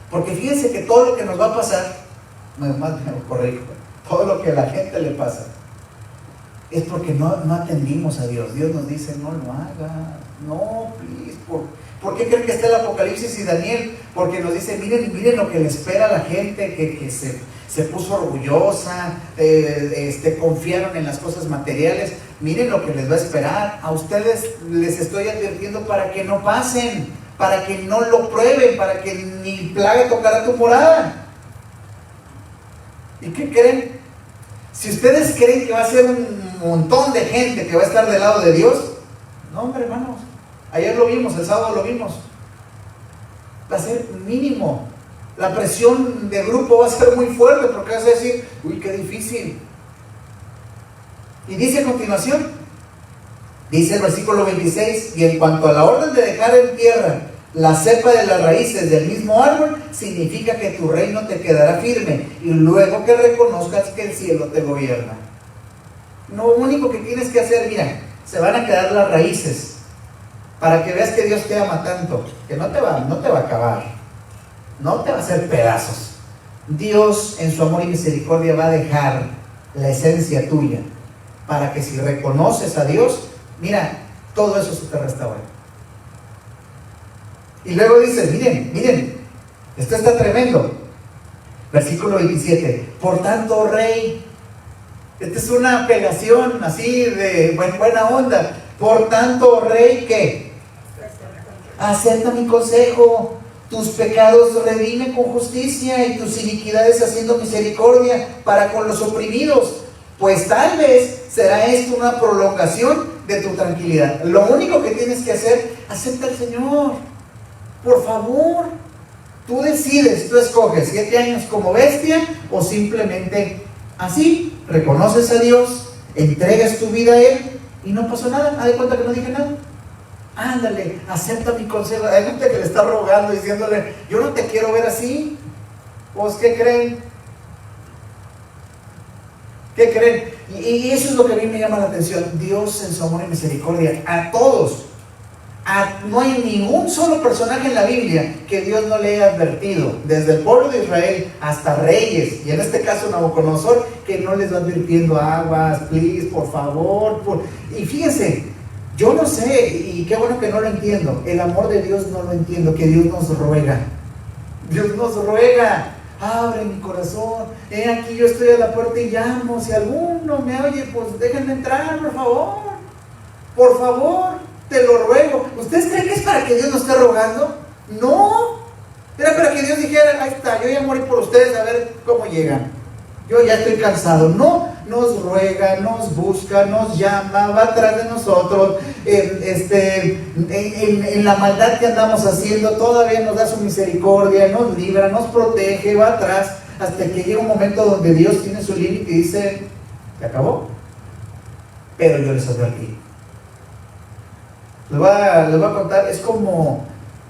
porque fíjense que todo lo que nos va a pasar, todo lo que a la gente le pasa, es porque no atendimos a Dios. Dios nos dice, no lo hagas, no, please. ¿Por qué creen que está el Apocalipsis y Daniel? Porque nos dice, miren lo que le espera a la gente que se puso orgullosa, confiaron en las cosas materiales. Miren lo que les va a esperar. A ustedes les estoy advirtiendo para que no pasen, para que no lo prueben, para que ni plaga tocará tu morada. ¿Y qué creen? Si ustedes creen que va a ser un montón de gente que va a estar del lado de Dios, no, hombre, hermanos, ayer lo vimos, el sábado lo vimos, va a ser mínimo. La presión de grupo va a ser muy fuerte porque vas a decir, uy, qué difícil. Y dice a continuación, dice el versículo 26, y en cuanto a la orden de dejar en tierra la cepa de las raíces del mismo árbol, significa que tu reino te quedará firme y luego que reconozcas que el cielo te gobierna. Lo único que tienes que hacer, mira, se van a quedar las raíces, para que veas que Dios te ama tanto, que no te va a acabar, no te va a hacer pedazos. Dios en su amor y misericordia va a dejar la esencia tuya, para que si reconoces a Dios, mira, todo eso se te restaura. Y luego dice, miren, esto está tremendo. Versículo 27, por tanto, rey, esta es una apelación así de buena onda. Por tanto, rey, ¿qué? Acepta mi consejo, tus pecados redime con justicia y tus iniquidades haciendo misericordia para con los oprimidos, pues tal vez será esto una prolongación de tu tranquilidad. Lo único que tienes que hacer, acepta al Señor, por favor. Tú decides, tú escoges 7 años como bestia o simplemente así, reconoces a Dios, entregas tu vida a Él y no pasó nada. Haz de cuenta que no dije nada. Ándale, acepta mi consejo. Hay gente que le está rogando, diciéndole, yo no te quiero ver así. ¿Pues qué creen? ¿Qué creen? Y eso es lo que a mí me llama la atención. Dios en su amor y misericordia, a todos. No hay ningún solo personaje en la Biblia que Dios no le haya advertido, desde el pueblo de Israel hasta reyes, y en este caso Nabucodonosor, que no les va advirtiendo, aguas, please, por favor. Y fíjense, yo no sé, y qué bueno que no lo entiendo, el amor de Dios no lo entiendo, que Dios nos ruega. Dios nos ruega, abre mi corazón, aquí yo estoy a la puerta y llamo, si alguno me oye, pues déjenme entrar, por favor, te lo ruego. ¿Ustedes creen que es para que Dios nos esté rogando? No, era para que Dios dijera, ahí está, yo ya morí por ustedes, a ver cómo llegan, yo ya estoy cansado. No, nos ruega, nos busca, nos llama, va atrás de nosotros, en la maldad que andamos haciendo, todavía nos da su misericordia, nos libra, nos protege, va atrás, hasta que llega un momento donde Dios tiene su límite y dice, se acabó. Pero yo les advertí. Les voy a contar, es como,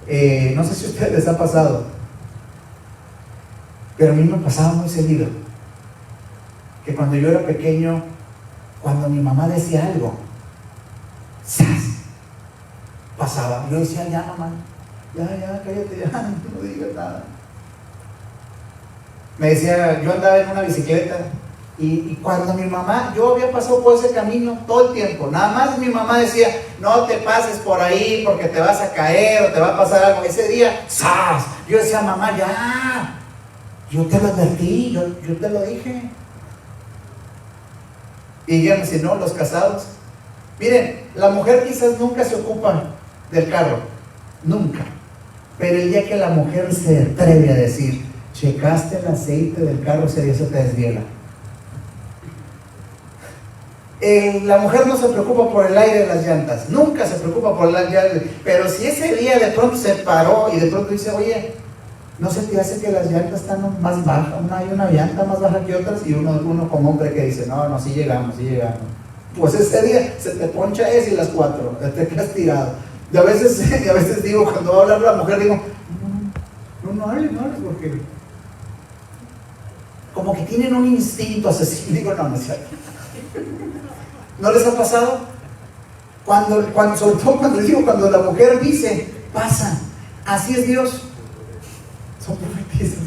no sé si a ustedes les ha pasado, pero a mí me pasaba muy seguido, que cuando yo era pequeño, cuando mi mamá decía algo, ¡zas!, pasaba. Yo decía, ya mamá, ya, cállate, ya, no digas nada. Me decía, yo andaba en una bicicleta, y cuando mi mamá, yo había pasado por ese camino todo el tiempo, nada más mi mamá decía, no te pases por ahí porque te vas a caer o te va a pasar algo. Ese día, ¡zas!, yo decía, mamá, ya, yo te lo advertí, yo te lo dije. Y ella me dice, no, los casados. Miren, la mujer quizás nunca se ocupa del carro, nunca. Pero el día que la mujer se atreve a decir, checaste el aceite del carro, ese día se te desviela. La mujer no se preocupa por el aire de las llantas, nunca se preocupa por las llantas. Pero si ese día de pronto se paró y de pronto dice, oye, ¿no se te hace que las llantas están más bajas? Hay una llanta más baja que otras, y uno como hombre que dice, no, sí llegamos. Pues ese día se te poncha ese y las 4, te quedas tirado. Y a veces digo, cuando va a hablar la mujer, digo, no hables, porque como que tienen un instinto asesino. Digo, no es cierto. ¿No les ha pasado? Sobre todo cuando la mujer dice, pasa. Así es Dios. Son profetizos.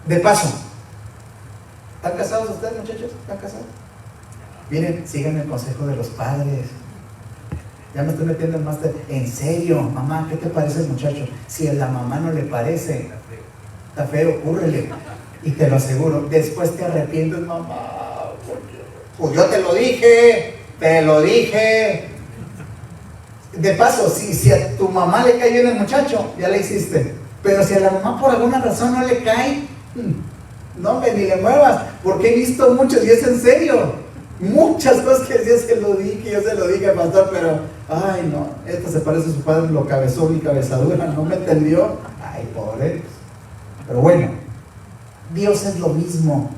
De paso, ¿están casados ustedes, muchachos? ¿Están casados? Miren, sigan el consejo de los padres. Ya me estoy metiendo en máster. En serio, mamá, ¿qué te parece el muchacho? Si a la mamá no le parece, está feo, cúrrele. Y te lo aseguro, después te arrepientes, mamá. Pues yo te lo dije. De paso, si a tu mamá le cae bien el muchacho, ya le hiciste. Pero si a la mamá por alguna razón no le cae, no, ni le muevas, porque he visto muchos, y es en serio, muchas cosas que yo se lo dije, pastor, pero, ay no, esta se parece a su padre, lo cabezón y cabezadura, no me entendió, ay pobre. Pero bueno, Dios es lo mismo.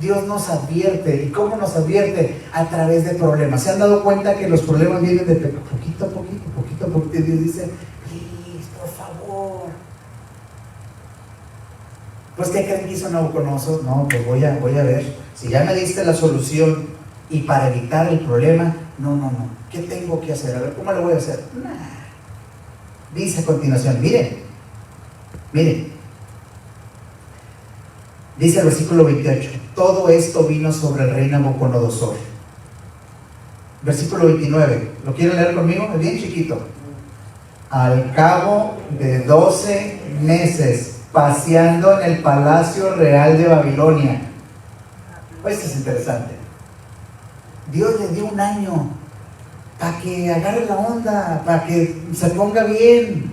Dios nos advierte. ¿Y cómo nos advierte? A través de problemas. ¿Se han dado cuenta que los problemas vienen de poquito a poquito? Dios dice, please, por favor. Pues, ¿qué creen que hizo Nabucodonosor? No, pues voy a ver. Si ya me diste la solución, Y para evitar el problema, no. ¿Qué tengo que hacer? A ver, ¿cómo lo voy a hacer? Nah. Dice a continuación, miren. Dice el versículo 28, todo esto vino sobre el rey Nabucodonosor. Versículo 29, ¿lo quieren leer conmigo? Es bien chiquito. Al cabo de 12 meses, paseando en el palacio real de Babilonia. Esto es interesante. Dios le dio un año para que agarre la onda, para que se ponga bien.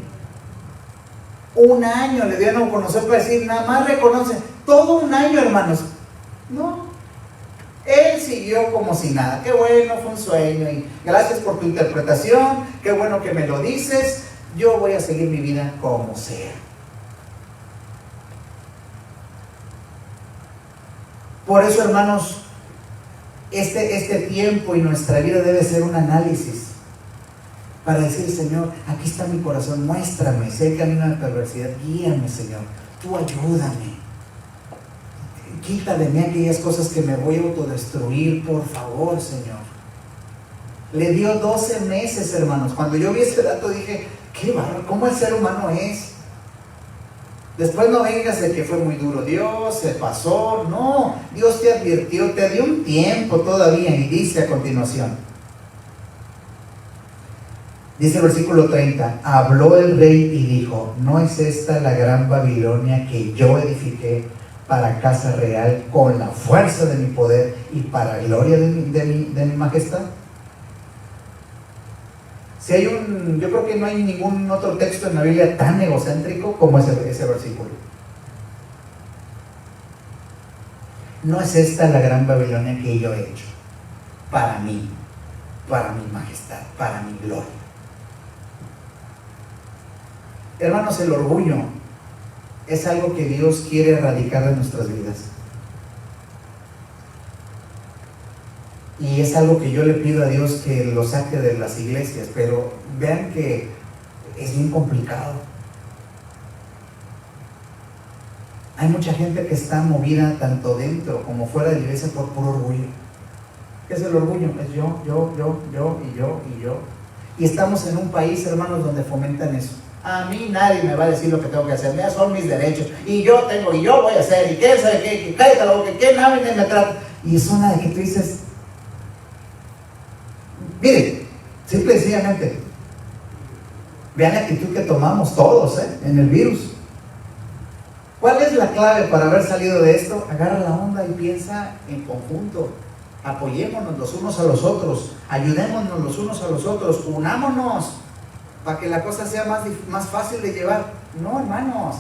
Un año le dio a Nabucodonosor para decir, nada más reconoce. Todo un año, hermanos. No. Él siguió como si nada. Qué bueno, fue un sueño. Y gracias por tu interpretación. Qué bueno que me lo dices. Yo voy a seguir mi vida como sea. Por eso, hermanos, este tiempo y nuestra vida debe ser un análisis para decir, Señor, aquí está mi corazón, muéstrame, si hay camino de perversidad, guíame, Señor, tú ayúdame, quita de mí aquellas cosas que me voy a autodestruir, por favor, Señor. Le dio 12 meses, hermanos. Cuando yo vi ese dato dije, qué bárbaro, ¿cómo el ser humano es? Después no vengas de que fue muy duro Dios, se pasó. No, Dios te advirtió, te dio un tiempo todavía. Y dice a continuación, dice el versículo 30, habló el rey y dijo, ¿no es esta la gran Babilonia que yo edifiqué para casa real con la fuerza de mi poder y para gloria de mi majestad? Si hay yo creo que no hay ningún otro texto en la Biblia tan egocéntrico como ese versículo. ¿No es esta la gran Babilonia que yo he hecho para mí, para mi majestad, para mi gloria? Hermanos, el orgullo es algo que Dios quiere erradicar de nuestras vidas. Y es algo que yo le pido a Dios que lo saque de las iglesias, pero vean que es bien complicado. Hay mucha gente que está movida tanto dentro como fuera de la iglesia por puro orgullo. ¿Qué es el orgullo? Es yo. Y estamos en un país, hermanos, donde fomentan eso. A mí nadie me va a decir lo que tengo que hacer, son mis derechos, y yo voy a hacer, y qué sabe qué, cállate la boca, que nadie me trata. Y es una de que tú dices, mire, simple y sencillamente, vean la actitud que tomamos todos en el virus. ¿Cuál es la clave para haber salido de esto? Agarra la onda y piensa en conjunto. Apoyémonos los unos a los otros, ayudémonos los unos a los otros, unámonos para que la cosa sea más fácil de llevar. No, hermanos.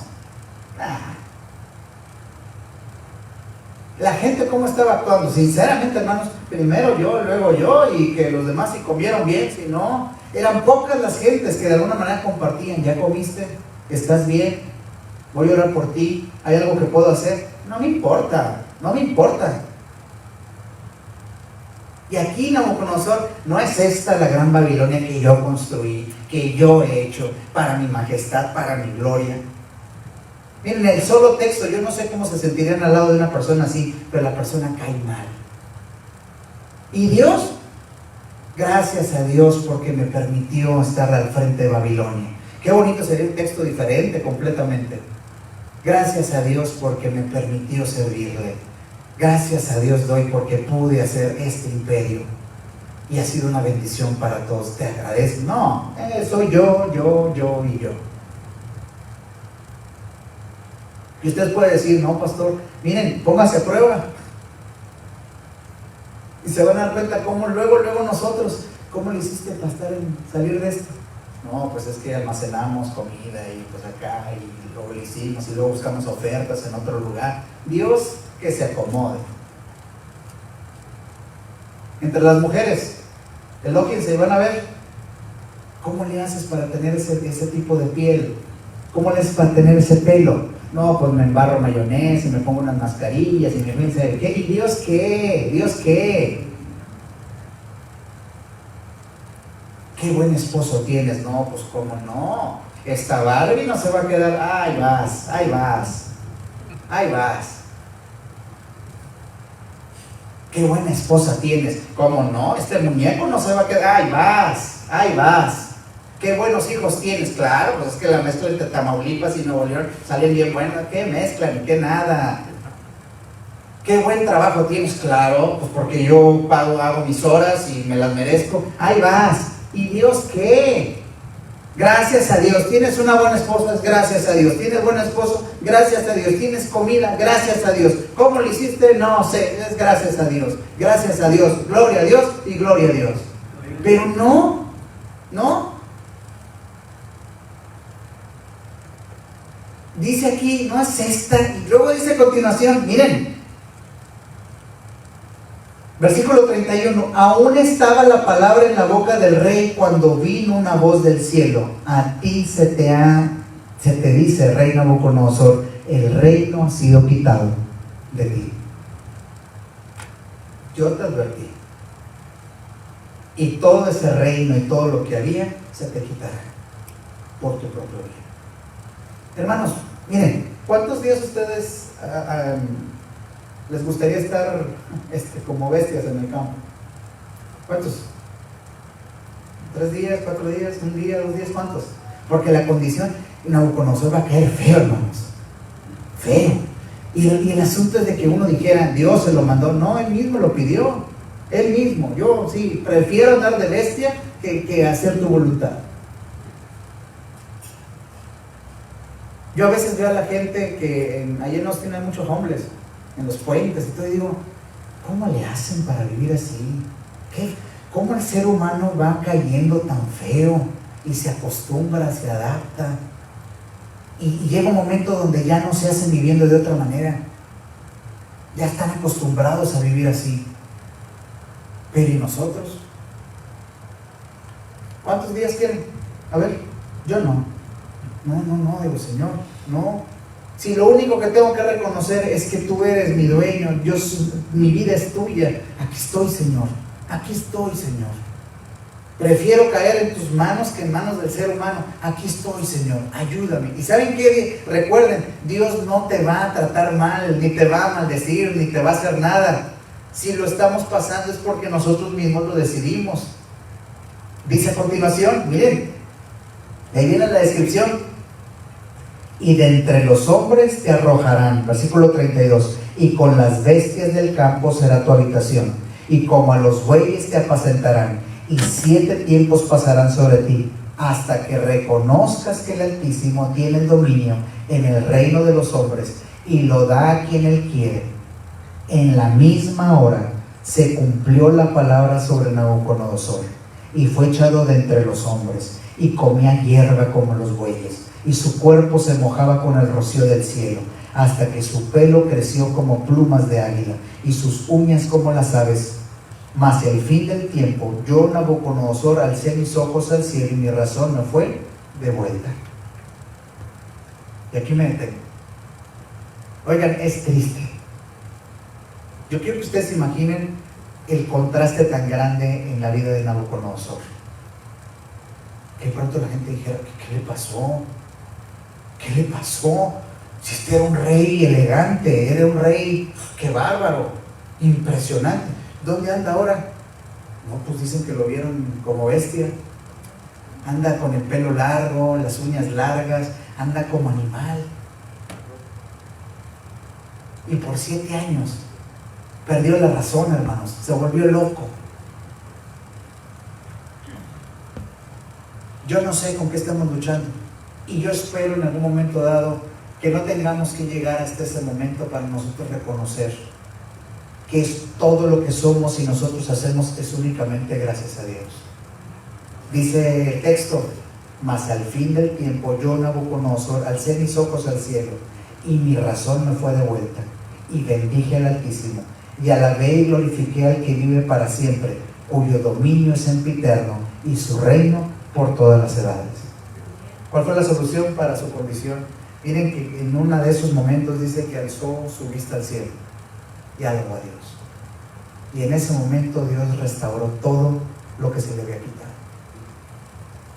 La gente cómo estaba actuando, sinceramente, hermanos, primero yo, luego yo, y que los demás si comieron bien, si no, eran pocas las gentes que de alguna manera compartían. ¿Ya comiste? ¿Estás bien? Voy a orar por ti. ¿Hay algo que puedo hacer? No me importa. Y aquí Nabucodonosor, ¿no es esta la gran Babilonia que yo construí, que yo he hecho para mi majestad, para mi gloria? Miren, el solo texto, yo no sé cómo se sentirían al lado de una persona así, pero la persona cae mal. Y Dios, gracias a Dios porque me permitió estar al frente de Babilonia. Qué bonito sería un texto diferente completamente. Gracias a Dios porque me permitió servirle. Gracias a Dios doy porque pude hacer este imperio. Y ha sido una bendición para todos. Te agradezco. No, soy yo. Y usted puede decir, no, pastor, miren, póngase a prueba. Y se van a dar cuenta cómo luego nosotros, ¿cómo le hiciste para salir de esto? No, pues es que almacenamos comida y pues acá, y luego lo hicimos, y luego buscamos ofertas en otro lugar. Dios, que se acomode. Entre las mujeres, elóquense y van a ver cómo le haces para tener ese tipo de piel, cómo le haces para tener ese pelo. No, pues me embarro mayonesa y me pongo unas mascarillas y me piensa, ¿qué? ¿Y Dios qué? ¿Dios qué? ¿Qué buen esposo tienes? No, pues cómo no. Esta Barbie no se va a quedar, ahí vas. qué buena esposa tienes. ¿Cómo no? Este muñeco no se va a quedar. Ahí vas. Qué buenos hijos tienes. Claro, pues es que la mezcla entre Tamaulipas y Nuevo León salen bien buenas. ¿Qué mezclan? ¿Qué nada? Qué buen trabajo tienes. Claro, pues porque yo hago mis horas y me las merezco. Ahí vas. ¿Y Dios qué? Gracias a Dios. ¿Tienes una buena esposa? Gracias a Dios. ¿Tienes buen esposo? Gracias a Dios. ¿Tienes comida? Gracias a Dios. ¿Cómo lo hiciste? No sé, es gracias a Dios. Gracias a Dios. Gloria a Dios y gloria a Dios. Pero no. Dice aquí, no es esta. Y luego dice a continuación, miren. Versículo 31, aún estaba la palabra en la boca del rey cuando vino una voz del cielo. A ti se te dice, rey Nabucodonosor, el reino ha sido quitado de ti. Yo te advertí. Y todo ese reino y todo lo que había se te quitará por tu propio bien. Hermanos, miren, ¿cuántos días ustedes les gustaría estar como bestias en el campo? ¿Cuántos? 3 días, 4 días, 1 día, 2 días, ¿cuántos? Porque la condición, Nabucodonosor va a caer feo, hermanos. Feo. Y el asunto es de que uno dijera, Dios se lo mandó. No, Él mismo lo pidió. Él mismo. Yo sí, prefiero andar de bestia que hacer tu voluntad. Yo a veces veo a la gente que allí en Austin hay muchos hombres en los puentes y todo, y digo, ¿cómo le hacen para vivir así? ¿Cómo el ser humano va cayendo tan feo y se acostumbra, se adapta? Y llega un momento donde ya no se hacen viviendo de otra manera. Ya están acostumbrados a vivir así. Pero ¿y nosotros? ¿Cuántos días quieren? A ver, yo no. No, digo, Señor, no. Si lo único que tengo que reconocer es que tú eres mi dueño, mi vida es tuya, aquí estoy, Señor. Prefiero caer en tus manos que en manos del ser humano. Aquí estoy, Señor, ayúdame. Y ¿saben qué? Recuerden, Dios no te va a tratar mal, ni te va a maldecir, ni te va a hacer nada. Si lo estamos pasando es porque nosotros mismos lo decidimos. Dice a continuación, miren, ahí viene la descripción. Y de entre los hombres te arrojarán, versículo 32, y con las bestias del campo será tu habitación, y como a los bueyes te apacentarán, y 7 tiempos pasarán sobre ti, hasta que reconozcas que el Altísimo tiene el dominio en el reino de los hombres, y lo da a quien él quiere. En la misma hora se cumplió la palabra sobre Nabucodonosor, y fue echado de entre los hombres, y comía hierba como los bueyes, y su cuerpo se mojaba con el rocío del cielo, hasta que su pelo creció como plumas de águila, y sus uñas como las aves. Mas al fin del tiempo, yo, Nabucodonosor, alcé mis ojos al cielo, y mi razón me fue de vuelta. Y aquí me detengo. Oigan, es triste. Yo quiero que ustedes se imaginen el contraste tan grande en la vida de Nabucodonosor. Que de pronto la gente dijera, ¿qué le pasó? ¿Qué le pasó? Si este era un rey elegante, era un rey, qué bárbaro, impresionante. ¿Dónde anda ahora? No, pues dicen que lo vieron como bestia. Anda con el pelo largo, las uñas largas, anda como animal. Y por 7 años perdió la razón, hermanos, se volvió loco. Yo no sé con qué estamos luchando. Y yo espero en algún momento dado que no tengamos que llegar hasta ese momento para nosotros reconocer que es todo lo que somos y nosotros hacemos es únicamente gracias a Dios. Dice el texto, mas al fin del tiempo yo, Nabucodonosor, alcé mis ojos al cielo y mi razón me fue de vuelta y bendije al Altísimo y alabé y glorifiqué al que vive para siempre, cuyo dominio es sempiterno y su reino por todas las edades. ¿Cuál fue la solución para su condición? Miren que en uno de esos momentos dice que alzó su vista al cielo y alabó a Dios. Y en ese momento Dios restauró todo lo que se le había quitado.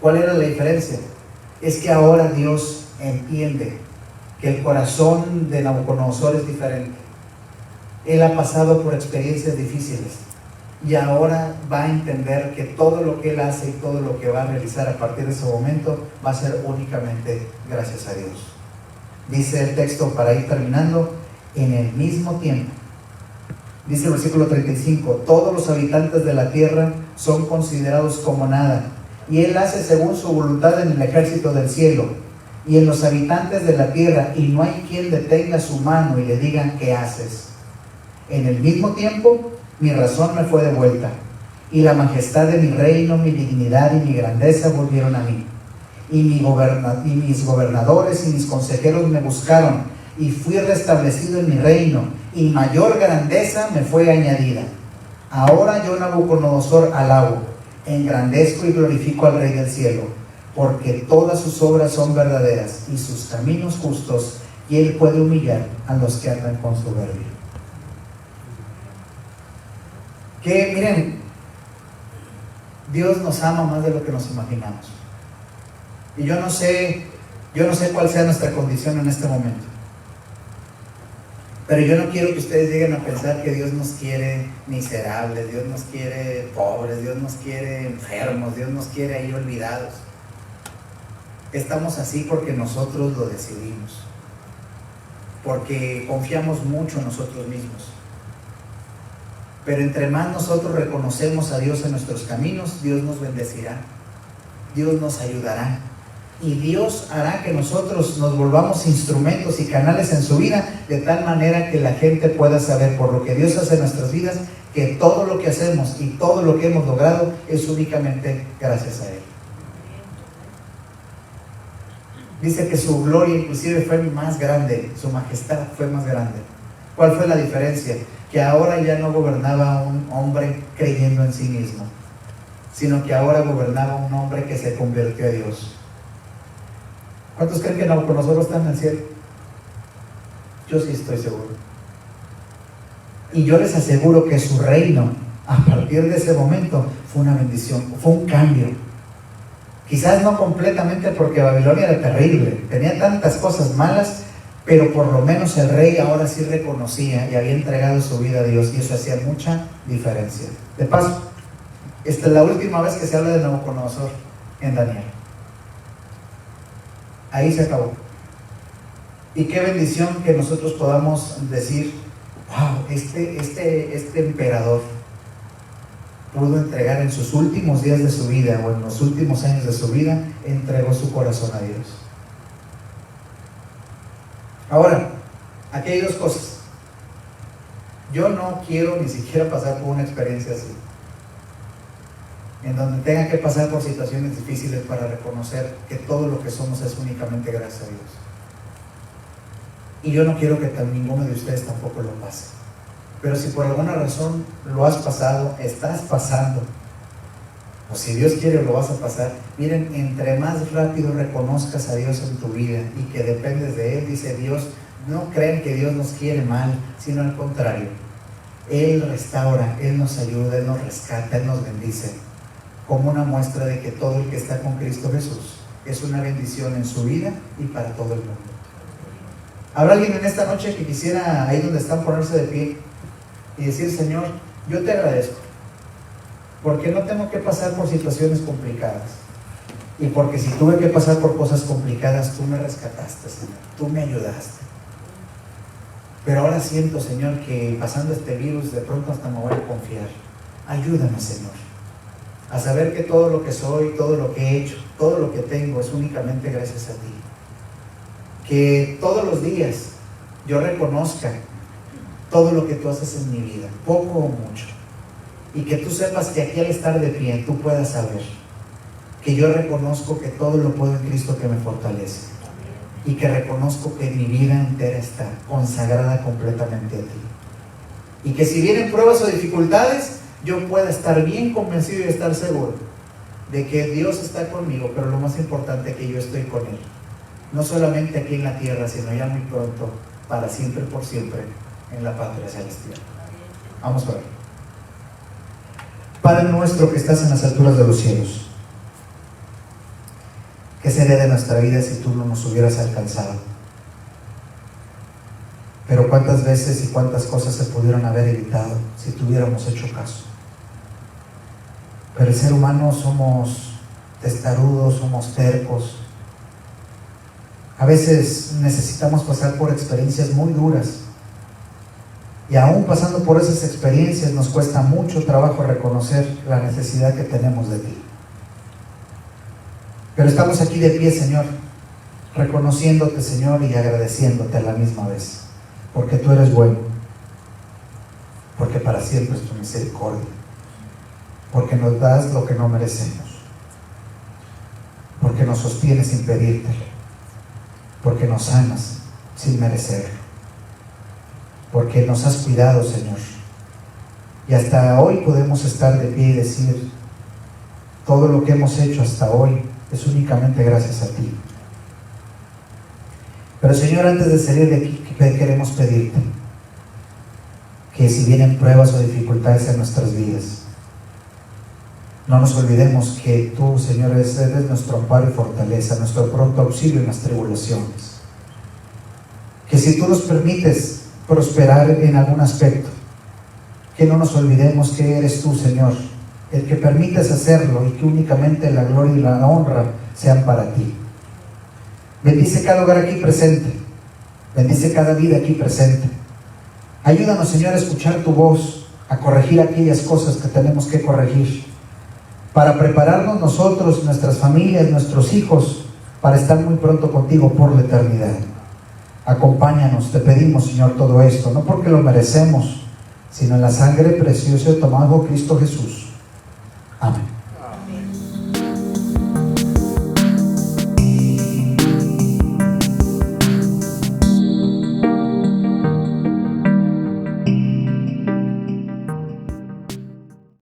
¿Cuál era la diferencia? Es que ahora Dios entiende que el corazón de Nabucodonosor es diferente. Él ha pasado por experiencias difíciles y ahora va a entender que todo lo que Él hace y todo lo que va a realizar a partir de ese momento va a ser únicamente gracias a Dios. Dice el texto, para ir terminando, en el mismo tiempo. Dice el versículo 35, todos los habitantes de la tierra son considerados como nada, y Él hace según su voluntad en el ejército del cielo y en los habitantes de la tierra, y no hay quien detenga su mano y le diga, ¿qué haces? En el mismo tiempo, mi razón me fue devuelta, y la majestad de mi reino, mi dignidad y mi grandeza volvieron a mí. Y mis gobernadores y mis consejeros me buscaron, y fui restablecido en mi reino, y mayor grandeza me fue añadida. Ahora yo, Nabucodonosor, alabo, engrandezco y glorifico al Rey del cielo, porque todas sus obras son verdaderas, y sus caminos justos, y Él puede humillar a los que andan con soberbia. Que miren, Dios nos ama más de lo que nos imaginamos. Y yo no sé cuál sea nuestra condición en este momento. Pero yo no quiero que ustedes lleguen a pensar que Dios nos quiere miserables, Dios nos quiere pobres, Dios nos quiere enfermos, Dios nos quiere ahí olvidados. Estamos así porque nosotros lo decidimos, porque confiamos mucho en nosotros mismos. Pero entre más nosotros reconocemos a Dios en nuestros caminos, Dios nos bendecirá, Dios nos ayudará, y Dios hará que nosotros nos volvamos instrumentos y canales en su vida, de tal manera que la gente pueda saber por lo que Dios hace en nuestras vidas, que todo lo que hacemos y todo lo que hemos logrado es únicamente gracias a Él. Dice que su gloria inclusive fue más grande, su majestad fue más grande. ¿Cuál fue la diferencia? Que ahora ya no gobernaba un hombre creyendo en sí mismo, sino que ahora gobernaba un hombre que se convirtió a Dios. ¿Cuántos creen que Nabucodonosor está en el cielo? Yo sí estoy seguro. Y yo les aseguro que su reino, a partir de ese momento, fue una bendición, fue un cambio. Quizás no completamente, porque Babilonia era terrible, tenía tantas cosas malas, pero por lo menos el rey ahora sí reconocía y había entregado su vida a Dios, y eso hacía mucha diferencia. De paso, esta es la última vez que se habla de Nabucodonosor en Daniel. Ahí se acabó. Y qué bendición que nosotros podamos decir, wow, este emperador pudo entregar en sus últimos días de su vida, o en los últimos años de su vida, entregó su corazón a Dios. Ahora, aquí hay dos cosas. Yo no quiero ni siquiera pasar por una experiencia así, en donde tenga que pasar por situaciones difíciles para reconocer que todo lo que somos es únicamente gracias a Dios. Y yo no quiero que ninguno de ustedes tampoco lo pase. Pero si por alguna razón lo has pasado, estás pasando, o si Dios quiere lo vas a pasar, miren, entre más rápido reconozcas a Dios en tu vida y que dependes de Él, dice Dios, no crean que Dios nos quiere mal, sino al contrario. Él restaura, Él nos ayuda, Él nos rescata, Él nos bendice, como una muestra de que todo el que está con Cristo Jesús es una bendición en su vida y para todo el mundo. ¿Habrá alguien en esta noche que quisiera, ahí donde están, ponerse de pie y decir, Señor, yo te agradezco, porque no tengo que pasar por situaciones complicadas, y porque si tuve que pasar por cosas complicadas, tú me rescataste, Señor, tú me ayudaste? Pero ahora siento, Señor, que pasando este virus de pronto hasta me voy a confiar. Ayúdame, Señor, a saber que todo lo que soy, todo lo que he hecho, todo lo que tengo es únicamente gracias a ti. Que todos los días yo reconozca todo lo que tú haces en mi vida, poco o mucho, y que tú sepas que aquí al estar de pie tú puedas saber que yo reconozco que todo lo puedo en Cristo que me fortalece, y que reconozco que mi vida entera está consagrada completamente a ti, y que si vienen pruebas o dificultades, yo pueda estar bien convencido y estar seguro de que Dios está conmigo, pero lo más importante, que yo estoy con Él, no solamente aquí en la tierra, sino ya muy pronto, para siempre, por siempre, en la patria celestial. Vamos a ver. Padre nuestro que estás en las alturas de los cielos, ¿qué sería de nuestra vida si tú no nos hubieras alcanzado? Pero cuántas veces y cuántas cosas se pudieron haber evitado si tuviéramos hecho caso. Pero el ser humano somos testarudos, somos tercos. A veces necesitamos pasar por experiencias muy duras. Y aún pasando por esas experiencias nos cuesta mucho trabajo reconocer la necesidad que tenemos de ti. Pero estamos aquí de pie, Señor, reconociéndote, Señor, y agradeciéndote a la misma vez. Porque tú eres bueno. Porque para siempre es tu misericordia. Porque nos das lo que no merecemos. Porque nos sostienes sin pedírtelo. Porque nos sanas sin merecerlo. Porque nos has cuidado, Señor. Y hasta hoy podemos estar de pie y decir, todo lo que hemos hecho hasta hoy es únicamente gracias a ti. Pero, Señor, antes de salir de aquí, queremos pedirte que si vienen pruebas o dificultades en nuestras vidas, no nos olvidemos que tú, Señor, eres nuestro amparo y fortaleza, nuestro pronto auxilio en las tribulaciones. Que si tú nos permites prosperar en algún aspecto, que no nos olvidemos que eres tú, Señor, el que permites hacerlo y que únicamente la gloria y la honra sean para ti. Bendice cada hogar aquí presente, bendice cada vida aquí presente. Ayúdanos, Señor, a escuchar tu voz, a corregir aquellas cosas que tenemos que corregir, para prepararnos nosotros, nuestras familias, nuestros hijos, para estar muy pronto contigo por la eternidad. Acompáñanos, te pedimos, Señor, todo esto, no porque lo merecemos, sino en la sangre preciosa de tu amado Cristo Jesús.